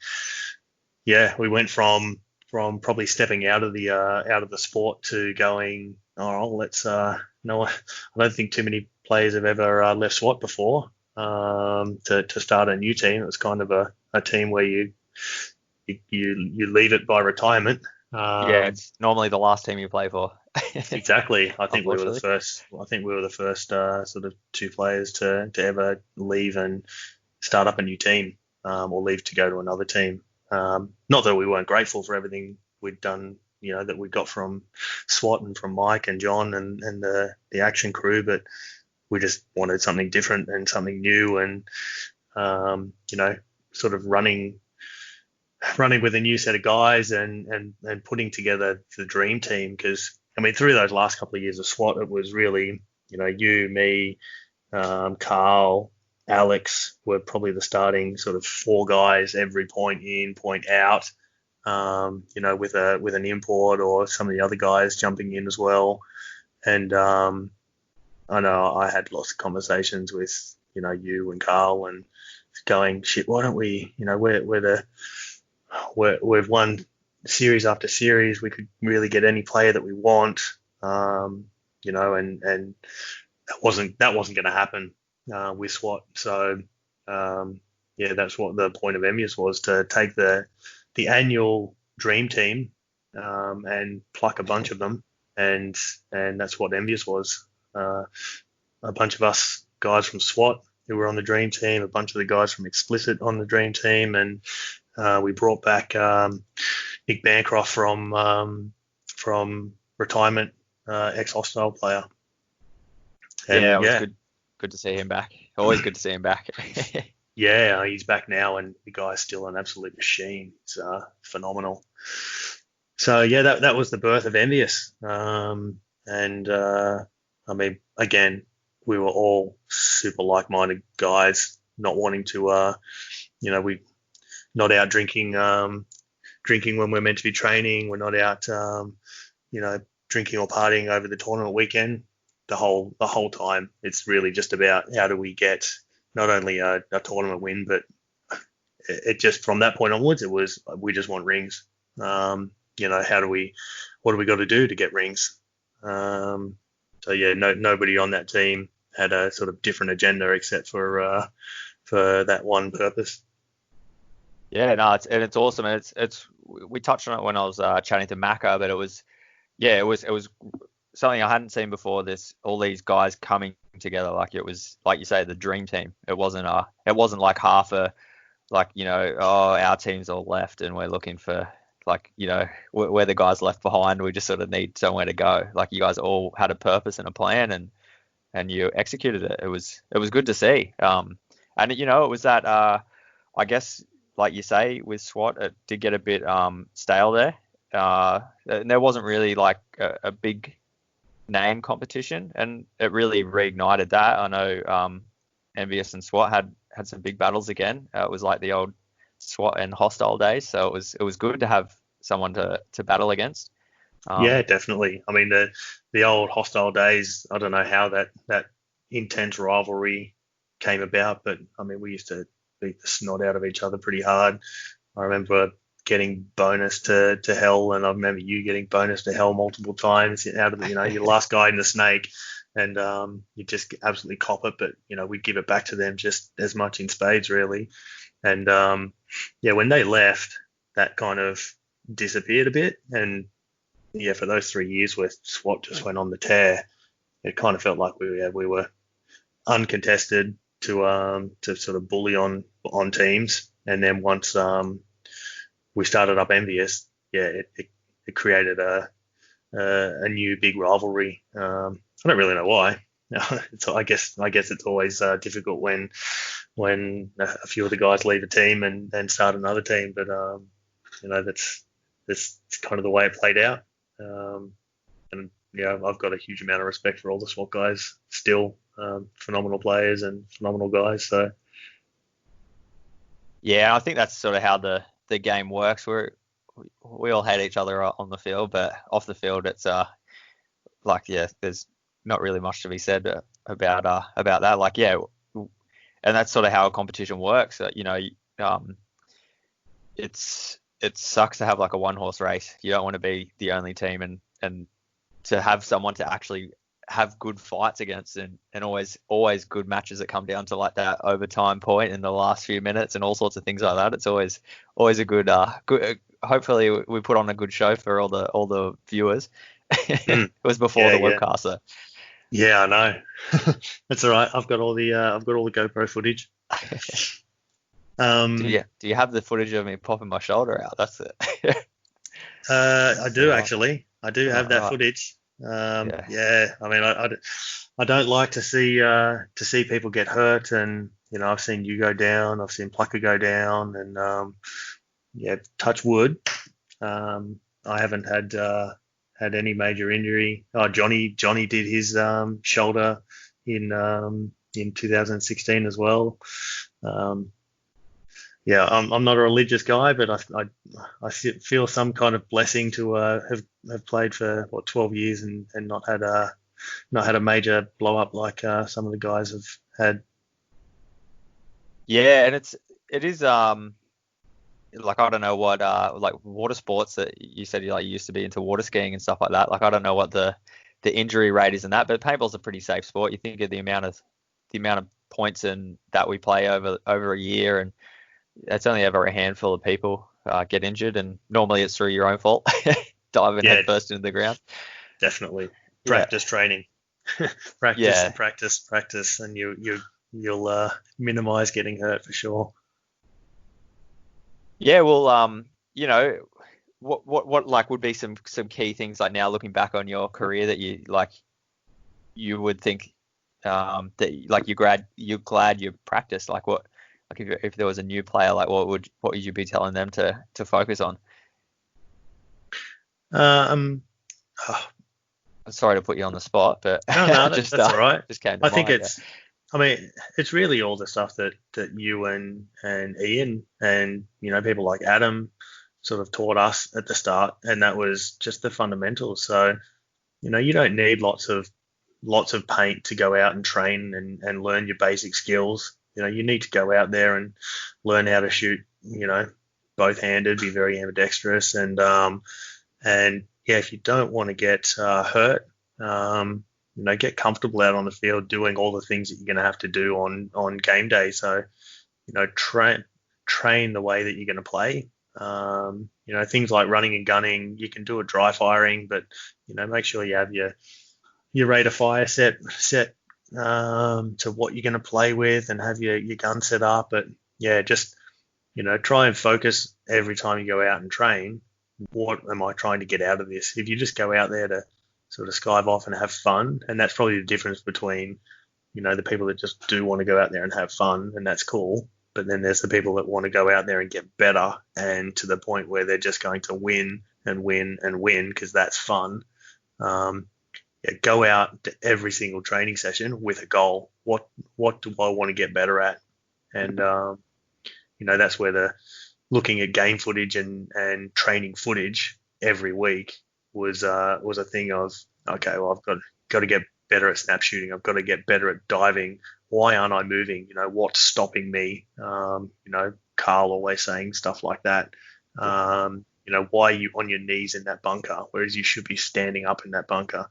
went from probably stepping out of the sport to going, oh, let's no, I don't think too many players have ever left SWAT before to start a new team. It was kind of a team where you leave it by retirement. It's normally the last team you play for. Exactly. I think we were the first sort of two players to ever leave and start up a new team, or leave to go to another team. Not that we weren't grateful for everything we'd done, that we got from SWAT and from Mike and John and the action crew, but we just wanted something different and something new, and sort of running with a new set of guys and putting together the dream team. Because through those last couple of years of SWAT, it was really, you, me, Carl, Alex were probably the starting sort of 4 guys every point in, point out, with an import or some of the other guys jumping in as well. And I know I had lots of conversations with, you and Carl, and going, shit, why don't we, we've won series after series. We could really get any player that we want, and that wasn't going to happen with SWAT. So, that's what the point of Envious was, to take the annual dream team and pluck a bunch of them, and that's what Envious was. A bunch of us guys from SWAT who were on the dream team, a bunch of the guys from Explicit on the dream team, and we brought back Nick Bancroft from retirement, ex-Hostile player. And, it was good to see him back. Always good to see him back. Yeah, he's back now, and the guy's still an absolute machine. It's phenomenal. So that was the birth of Envious. Again, we were all super like-minded guys, not wanting to, we not out drinking when we're meant to be training. We're not out, drinking or partying over the tournament weekend. The whole time, it's really just about how do we get not only a tournament win, but it just, from that point onwards, it was, we just want rings. What do we got to do to get rings? Nobody on that team had a sort of different agenda except for that one purpose. Yeah, no, it's awesome, and it's we touched on it when I was chatting to Macca, but it was something I hadn't seen before. All these guys coming together, like it was, like you say, the dream team. It wasn't like half our team's all left and we're looking for, we're the guys left behind. We just sort of need somewhere to go. Like, you guys all had a purpose and a plan, and you executed it. It was good to see. It was that, I guess, like you say, with SWAT, it did get a bit stale there. And there wasn't really like a big name competition, and it really reignited that. I know Envious and SWAT had some big battles again. It was like the old SWAT and Hostile days, so it was good to have someone to battle against. Yeah, definitely. The old Hostile days, I don't know how that intense rivalry came about, but we used to beat the snot out of each other pretty hard. I remember getting bonus to hell, and I remember you getting bonus to hell multiple times out of your last guy in the snake, and you just absolutely cop it, but we'd give it back to them just as much in spades, really. And when they left, that kind of disappeared a bit, and for those 3 years where SWAT just went on the tear, it kind of felt like we were uncontested to sort of bully on teams. And then once we started up Envious, it created a new big rivalry. I don't really know why. I guess it's always difficult when a few of the guys leave a team and start another team. But that's kind of the way it played out. I've got a huge amount of respect for all the SWAT guys still. Phenomenal players and phenomenal guys. So I think that's sort of how the game works. We all hate each other on the field, but off the field, it's there's not really much to be said about that. And that's sort of how a competition works. It sucks to have like a one-horse race. You don't want to be the only team, and to have someone to actually have good fights against, and always good matches that come down to like that overtime point in the last few minutes and all sorts of things like that. It's always a good hopefully we put on a good show for all the viewers. It was before the webcast, so. Yeah, I know. That's all right. I've got all the GoPro footage. Do you have the footage of me popping my shoulder out? That's it. I do Right. actually. I do have that Right. footage. Yeah. Yeah, I mean, I don't like to see people get hurt, and I've seen you go down, I've seen Plucker go down, and yeah, touch wood. I haven't had any major injury. Oh, Johnny did his shoulder in 2016 as well. Yeah, I'm not a religious guy, but I feel some kind of blessing to have played for 12 years and not had a major blow up like some of the guys have had. Yeah, and it is like, I don't know what like water sports that you said you used to be into water skiing and stuff like that. Like, I don't know what the injury rate is in that, but paintball's a pretty safe sport. You think of the amount of points and that we play over a year, and it's only ever a handful of people get injured, and normally it's through your own fault, diving Yeah. head first into the ground. Definitely Yeah. practice training, Yeah. practice, and you'll minimize getting hurt for sure. Yeah, well, what like would be some key things, like, now looking back on your career, that you would think that, like, you're glad you practiced, like, what, like, if there was a new player, like, what would you be telling them to focus on? Oh, I'm sorry to put you on the spot, but no, that's all right. Just came to I think mind, I mean, it's really all the stuff that you and Ian and people like Adam sort of taught us at the start, and that was just the fundamentals. So you don't need lots of paint to go out and train and learn your basic skills. You need to go out there and learn how to shoot, both-handed, be very ambidextrous, and yeah, if you don't want to get hurt, get comfortable out on the field doing all the things that you're going to have to do on game day. So, train the way that you're going to play. Things like running and gunning, you can do a dry firing, but make sure you have your rate of fire set to what you're going to play with, and have your gun set up. But yeah, just try and focus every time you go out and train. What am I trying to get out of this? If you just go out there to sort of skive off and have fun, and that's probably the difference between the people that just do want to go out there and have fun, and that's cool. But then there's the people that want to go out there and get better, and to the point where they're just going to win and win and win because that's fun. Go out to every single training session with a goal. What do I want to get better at? And that's where the looking at game footage and training footage every week was a thing of, okay, well, I've got to get better at snap shooting. I've got to get better at diving. Why aren't I moving? What's stopping me? Carl always saying stuff like that. Why are you on your knees in that bunker, whereas you should be standing up in that bunker?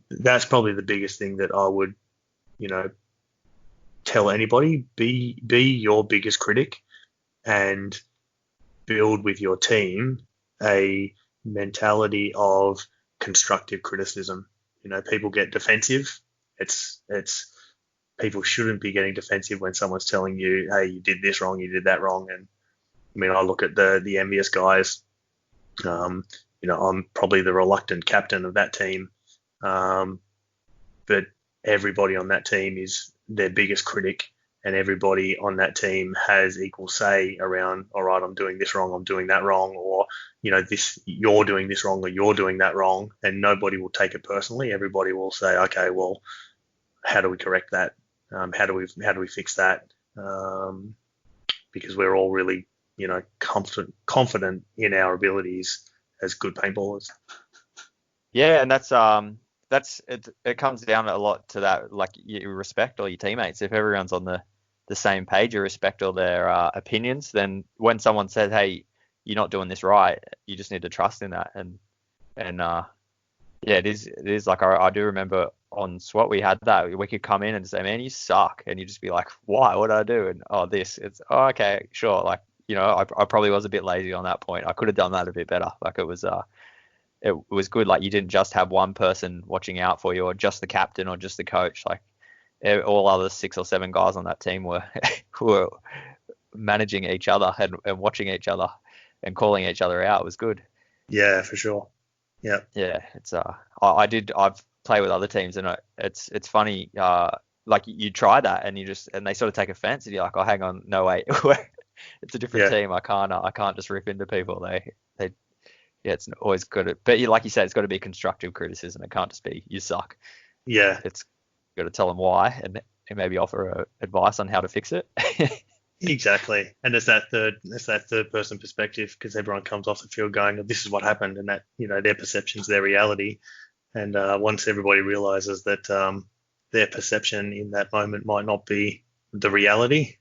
That's probably the biggest thing that I would, tell anybody. Be your biggest critic, and build with your team a mentality of constructive criticism. People get defensive. It's people shouldn't be getting defensive when someone's telling you, hey, you did this wrong, you did that wrong. And I mean, I look at the envious guys. I'm probably the reluctant captain of that team, but everybody on that team is their biggest critic, and everybody on that team has equal say around, all right, I'm doing this wrong, I'm doing that wrong, or this, you're doing this wrong, or you're doing that wrong, and nobody will take it personally. Everybody will say, okay, well, how do we correct that? How do we fix that? Because we're all really, confident in our abilities as good paintballers. Yeah, and that's it. It comes down a lot to that, like, you respect all your teammates. If everyone's on the same page, you respect all their opinions, then when someone says, hey, you're not doing this right, you just need to trust in that. And yeah, it is like, I do remember on SWAT we had that. We could come in and say, man, you suck, and you just be like, why? What did I do? And it's okay, sure. Like, I probably was a bit lazy on that point. I could have done that a bit better. Like, it was good. Like, you didn't just have one person watching out for you, or just the captain, or just the coach. Like, all other 6 or 7 guys on that team were were managing each other and watching each other and calling each other out. It was good. Yeah, for sure. Yeah. Yeah, it's I've played with other teams, and it's funny. Like you try that, and they sort of take offense, and you're like, oh, hang on, no wait, it's a different team. I can't just rip into people. They it's always good. But like you said, it's got to be constructive criticism. It can't just be you suck. Yeah. It's got to tell them why, and maybe offer advice on how to fix it. Exactly. And it's that third person perspective, because everyone comes off the field going, this is what happened, and that, their perception's their reality. And once everybody realizes that their perception in that moment might not be the reality,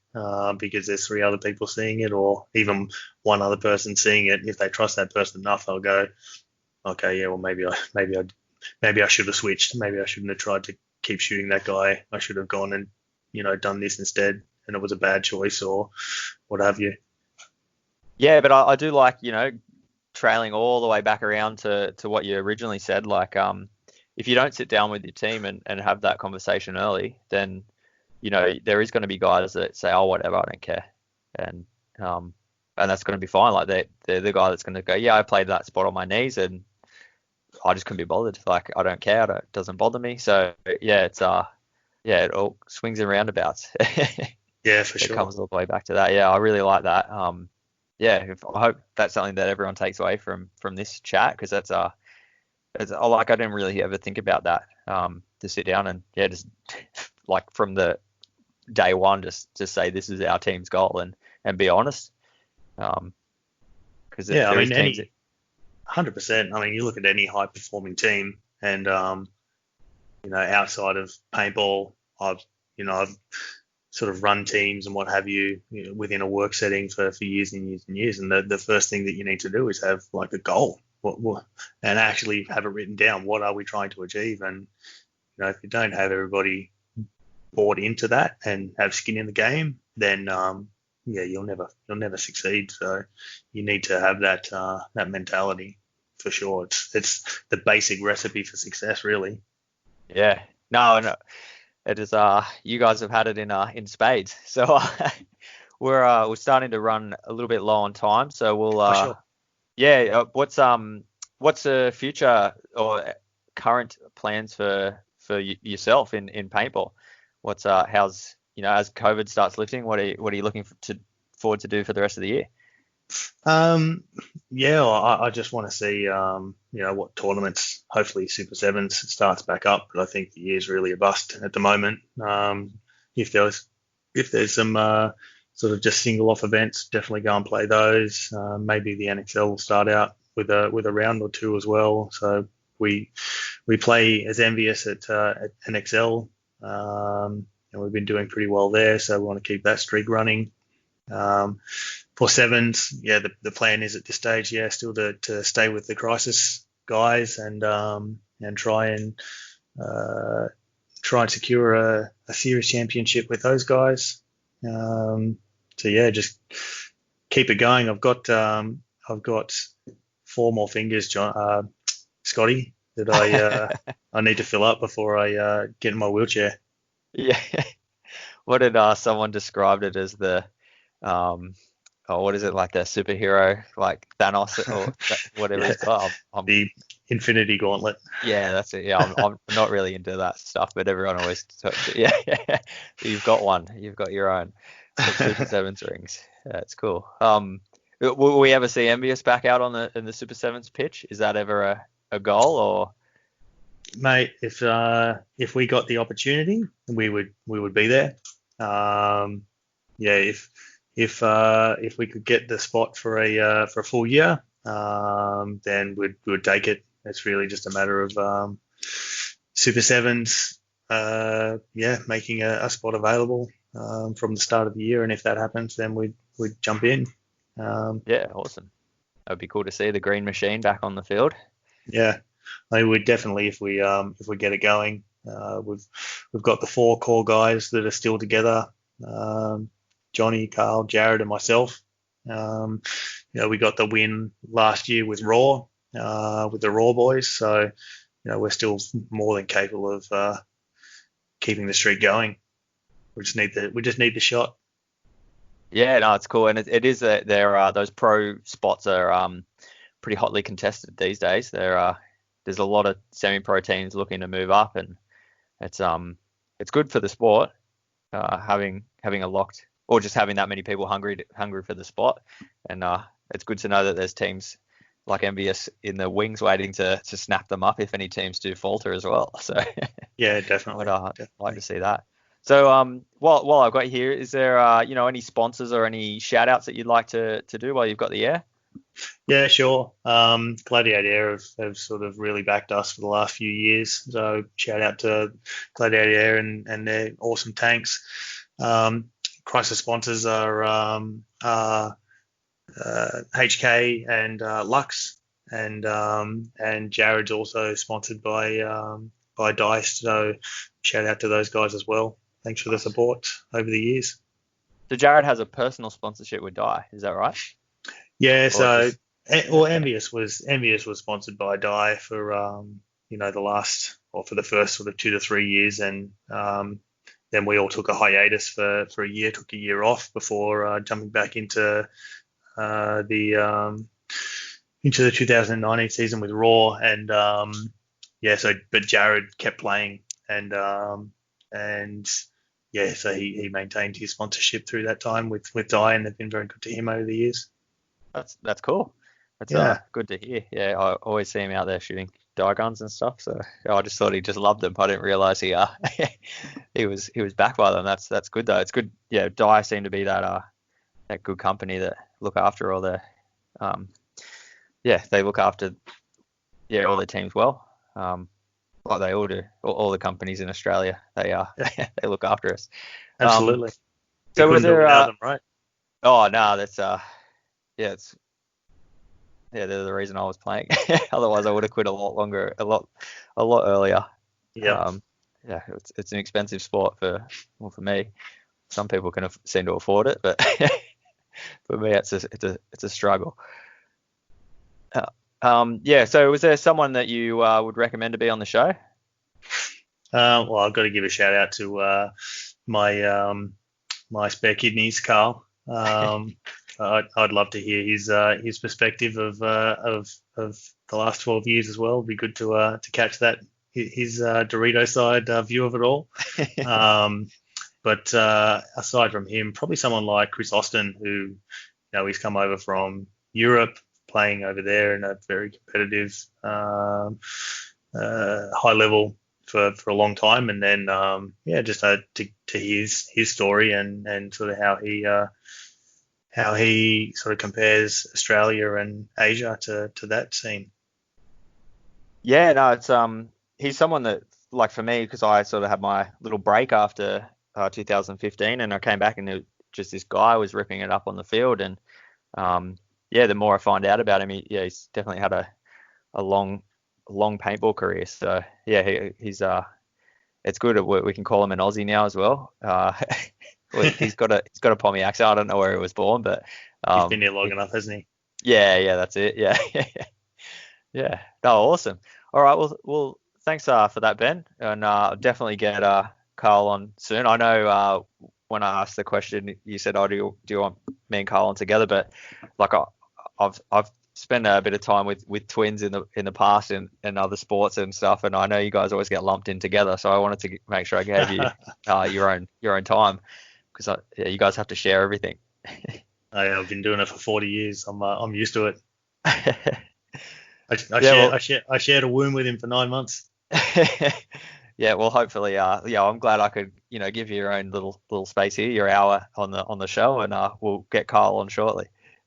because there's 3 other people seeing it, or even one other person seeing it, if they trust that person enough, they'll go, okay, yeah, well, maybe I should have switched. Maybe I shouldn't have tried to keep shooting that guy. I should have gone and, done this instead, and it was a bad choice, or what have you. Yeah, but I do like, trailing all the way back around to what you originally said. Like, if you don't sit down with your team and have that conversation early, then, there is going to be guys that say, oh, whatever, I don't care. And that's going to be fine. Like they're the guy that's going to go, yeah, I played that spot on my knees and I just couldn't be bothered. Like, I don't care. It doesn't bother me. So yeah, it all swings and roundabouts. Yeah, for sure. It comes all the way back to that. Yeah, I really like that. I hope that's something that everyone takes away from this chat, because that's I didn't really ever think about that. To sit down and just like from the day one, just say this is our team's goal and be honest. Because 100%. I mean, you look at any high performing team, and outside of paintball, I've sort of run teams and what have you, within a work setting for years and years and years. And the first thing that you need to do is have like a goal, and actually have it written down. What are we trying to achieve? And if you don't have everybody bought into that and have skin in the game, then you'll never succeed. So you need to have that mentality for sure. It's the basic recipe for success, really. Yeah. No. It is. You guys have had it in spades. So we're starting to run a little bit low on time. So we'll. Sure. Yeah. What's the future or current plans for yourself in paintball? How's as COVID starts lifting, what are you looking forward to do for the rest of the year? I just want to see what tournaments. Hopefully Super Sevens starts back up, but I think the year's really a bust at the moment. If there's some sort of just single off events, definitely go and play those. Maybe the NXL will start out with a round or 2 as well. So we play as Envious at NXL, and we've been doing pretty well there. So we want to keep that streak running. For Sevens, the plan is at this stage, still to stay with the Crisis guys and try and secure a series championship with those guys. Just keep it going. I've got 4 more fingers, Scotty, that I need to fill up before I get in my wheelchair. Yeah. What did someone described it as the what is it, like the superhero, like Thanos or whatever it's called? The Infinity Gauntlet. Yeah, that's it. Yeah, I'm not really into that stuff, but everyone always talks. Yeah. You've got one. You've got your own Super Sevens rings. Yeah, it's cool. Will we ever see Envious back out in the Super Sevens pitch? Is that ever a goal, or? Mate, if we got the opportunity, we would be there. If we could get the spot for a full year, then we'd take it. It's really just a matter of Super Sevens, making a spot available from the start of the year, and if that happens, then we'd jump in. Yeah, awesome. That'd be cool to see the green machine back on the field. Yeah, I mean, we'd definitely, if we get it going. We've got the 4 core guys that are still together. Johnny, Carl, Jared, and myself. We got the win last year with Raw, with the Raw boys. So, we're still more than capable of keeping the streak going. We just need the shot. Yeah, no, it's cool, and it is those pro spots are pretty hotly contested these days. There's a lot of semi-pro teams looking to move up, and it's good for the sport having a locked, or just having that many people hungry for the spot, and it's good to know that there's teams like Envious in the wings waiting to snap them up if any teams do falter as well. So yeah, definitely. I'd like to see that. So while I've got you here, is there any sponsors or any shout outs that you'd like to do while you've got the air? Yeah, sure. Gladiator Air have sort of really backed us for the last few years. So shout out to Gladiator Air and their awesome tanks. Crisis sponsors are HK and Lux, and Jared's also sponsored by Dice. So shout out to those guys as well. Thanks for the support over the years. So Jared has a personal sponsorship with Die, is that right? Yeah, so Envious was sponsored by Die for for the first sort of 2 to 3 years, and then we all took a hiatus for a year, took a year off before jumping back into the 2019 season with Raw, and but Jared kept playing, and so he maintained his sponsorship through that time with Die, and they've been very good to him over the years. That's cool. That's good to hear. Yeah, I always see him out there shooting die guns and stuff. So I just thought he just loved them. I didn't realize he was backed by them. That's good though. It's good. Yeah, Die seem to be that good company that look after all their they look after all their teams well. Like they all do. All the companies in Australia, they they look after us. Absolutely. So was there them, right? Oh no, that's they're the reason I was playing. Otherwise, I would have quit a lot earlier. Yeah. It's an expensive sport for me. Some people can seem to afford it, but for me, it's a struggle. So was there someone that you would recommend to be on the show? Well, I've got to give a shout out to my spare kidneys, Carl. I'd love to hear his perspective of the last 12 years as well. It'd be good to catch that his Dorito side view of it all. But aside from him, probably someone like Chris Austin, who he's come over from Europe, playing over there in a very competitive high level for a long time, and then just to his story and sort of how he sort of compares Australia and Asia to that scene. Yeah, no, it's he's someone that, like, for me, because I sort of had my little break after 2015, and I came back and just this guy was ripping it up on the field, and the more I find out about him, he's definitely had a long paintball career. So yeah, he's it's good. We can call him an Aussie now as well. He's got a Pommy accent. I don't know where he was born, but he's been here long enough, hasn't he? Yeah, that's it. Yeah. Yeah. Oh, awesome. All right. Well, thanks for that, Ben, and definitely get Carl on soon. I know when I asked the question, you said, "Oh, do you want me and Carl on together?" But like I've spent a bit of time with twins in the past and other sports and stuff, and I know you guys always get lumped in together. So I wanted to make sure I gave you your own time, because you guys have to share everything. I've been doing it for 40 years. I'm used to it. I shared a womb with him for 9 months. Yeah, well, hopefully, I'm glad I could, give you your own little space here, your hour on the show, and we'll get Carl on shortly.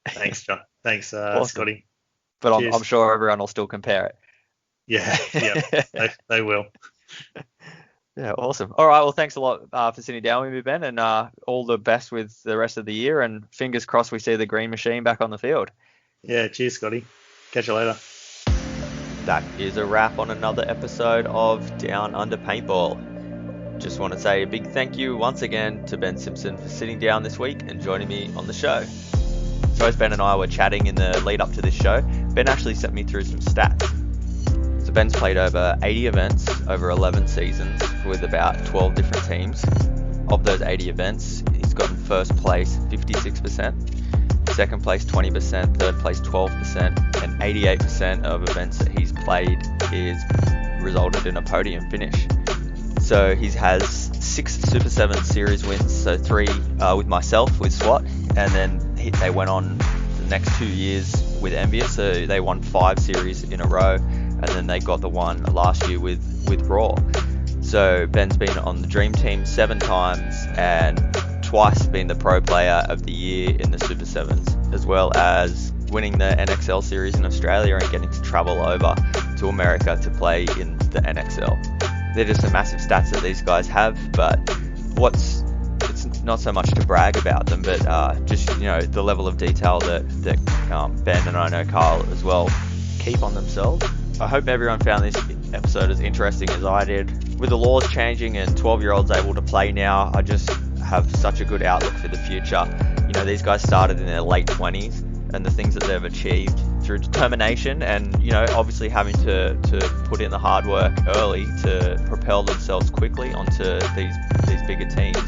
Thanks, John. Thanks, awesome. Scotty. But I'm sure everyone will still compare it. Yeah, they will. Yeah, awesome. All right, well, thanks a lot for sitting down with me, Ben, and all the best with the rest of the year, and fingers crossed we see the green machine back on the field. Yeah, cheers, Scotty. Catch you later. That is a wrap on another episode of Down Under Paintball. Just want to say a big thank you once again to Ben Simpson for sitting down this week and joining me on the show. So as Ben and I were chatting in the lead up to this show, Ben actually sent me through some stats. So Ben's played over 80 events over 11 seasons with about 12 different teams. Of those 80 events, he's gotten first place 56%, second place 20%, third place 12%, and 88% of events that he's played is resulted in a podium finish. So he has 6 Super 7 Series wins, so 3 with myself, with SWAT, and then they went on the next 2 years with Envious, so they won 5 series in a row, and then they got the one last year with Raw. So Ben's been on the Dream Team 7 times and twice been the Pro Player of the Year in the Super 7s, as well as winning the NXL series in Australia and getting to travel over to America to play in the NXL. They're just the massive stats that these guys have, but it's not so much to brag about them, but just, you know, the level of detail that Ben and I know Carl as well keep on themselves. I hope everyone found this episode as interesting as I did. With the laws changing and 12-year-olds able to play now, I just have such a good outlook for the future. You know, these guys started in their late 20s, and the things that they've achieved through determination and, you know, obviously having to put in the hard work early to propel themselves quickly onto these bigger teams.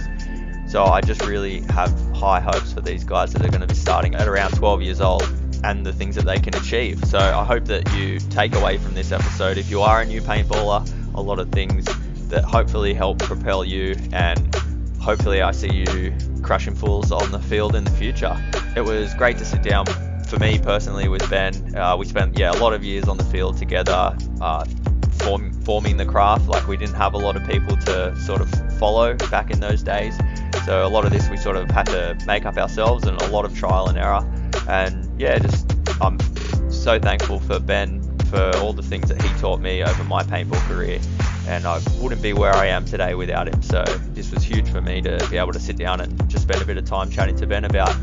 So I just really have high hopes for these guys that are going to be starting at around 12 years old and the things that they can achieve. So I hope that you take away from this episode, if you are a new paintballer, a lot of things that hopefully help propel you, and hopefully I see you crushing fools on the field in the future. It was great to sit down, for me personally, with Ben. We spent a lot of years on the field together, forming the craft. Like, we didn't have a lot of people to sort of follow back in those days, so a lot of this we sort of had to make up ourselves, and a lot of trial and error. And yeah, just I'm so thankful for Ben for all the things that he taught me over my paintball career, and I wouldn't be where I am today without him. So this was huge for me to be able to sit down and just spend a bit of time chatting to Ben about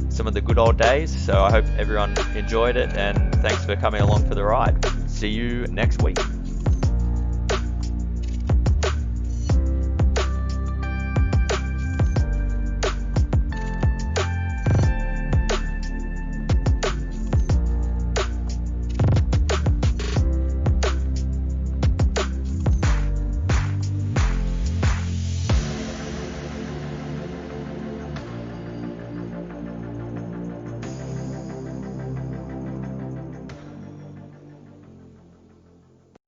some of the good old days. So I hope everyone enjoyed it, and thanks for coming along for the ride. See you next week.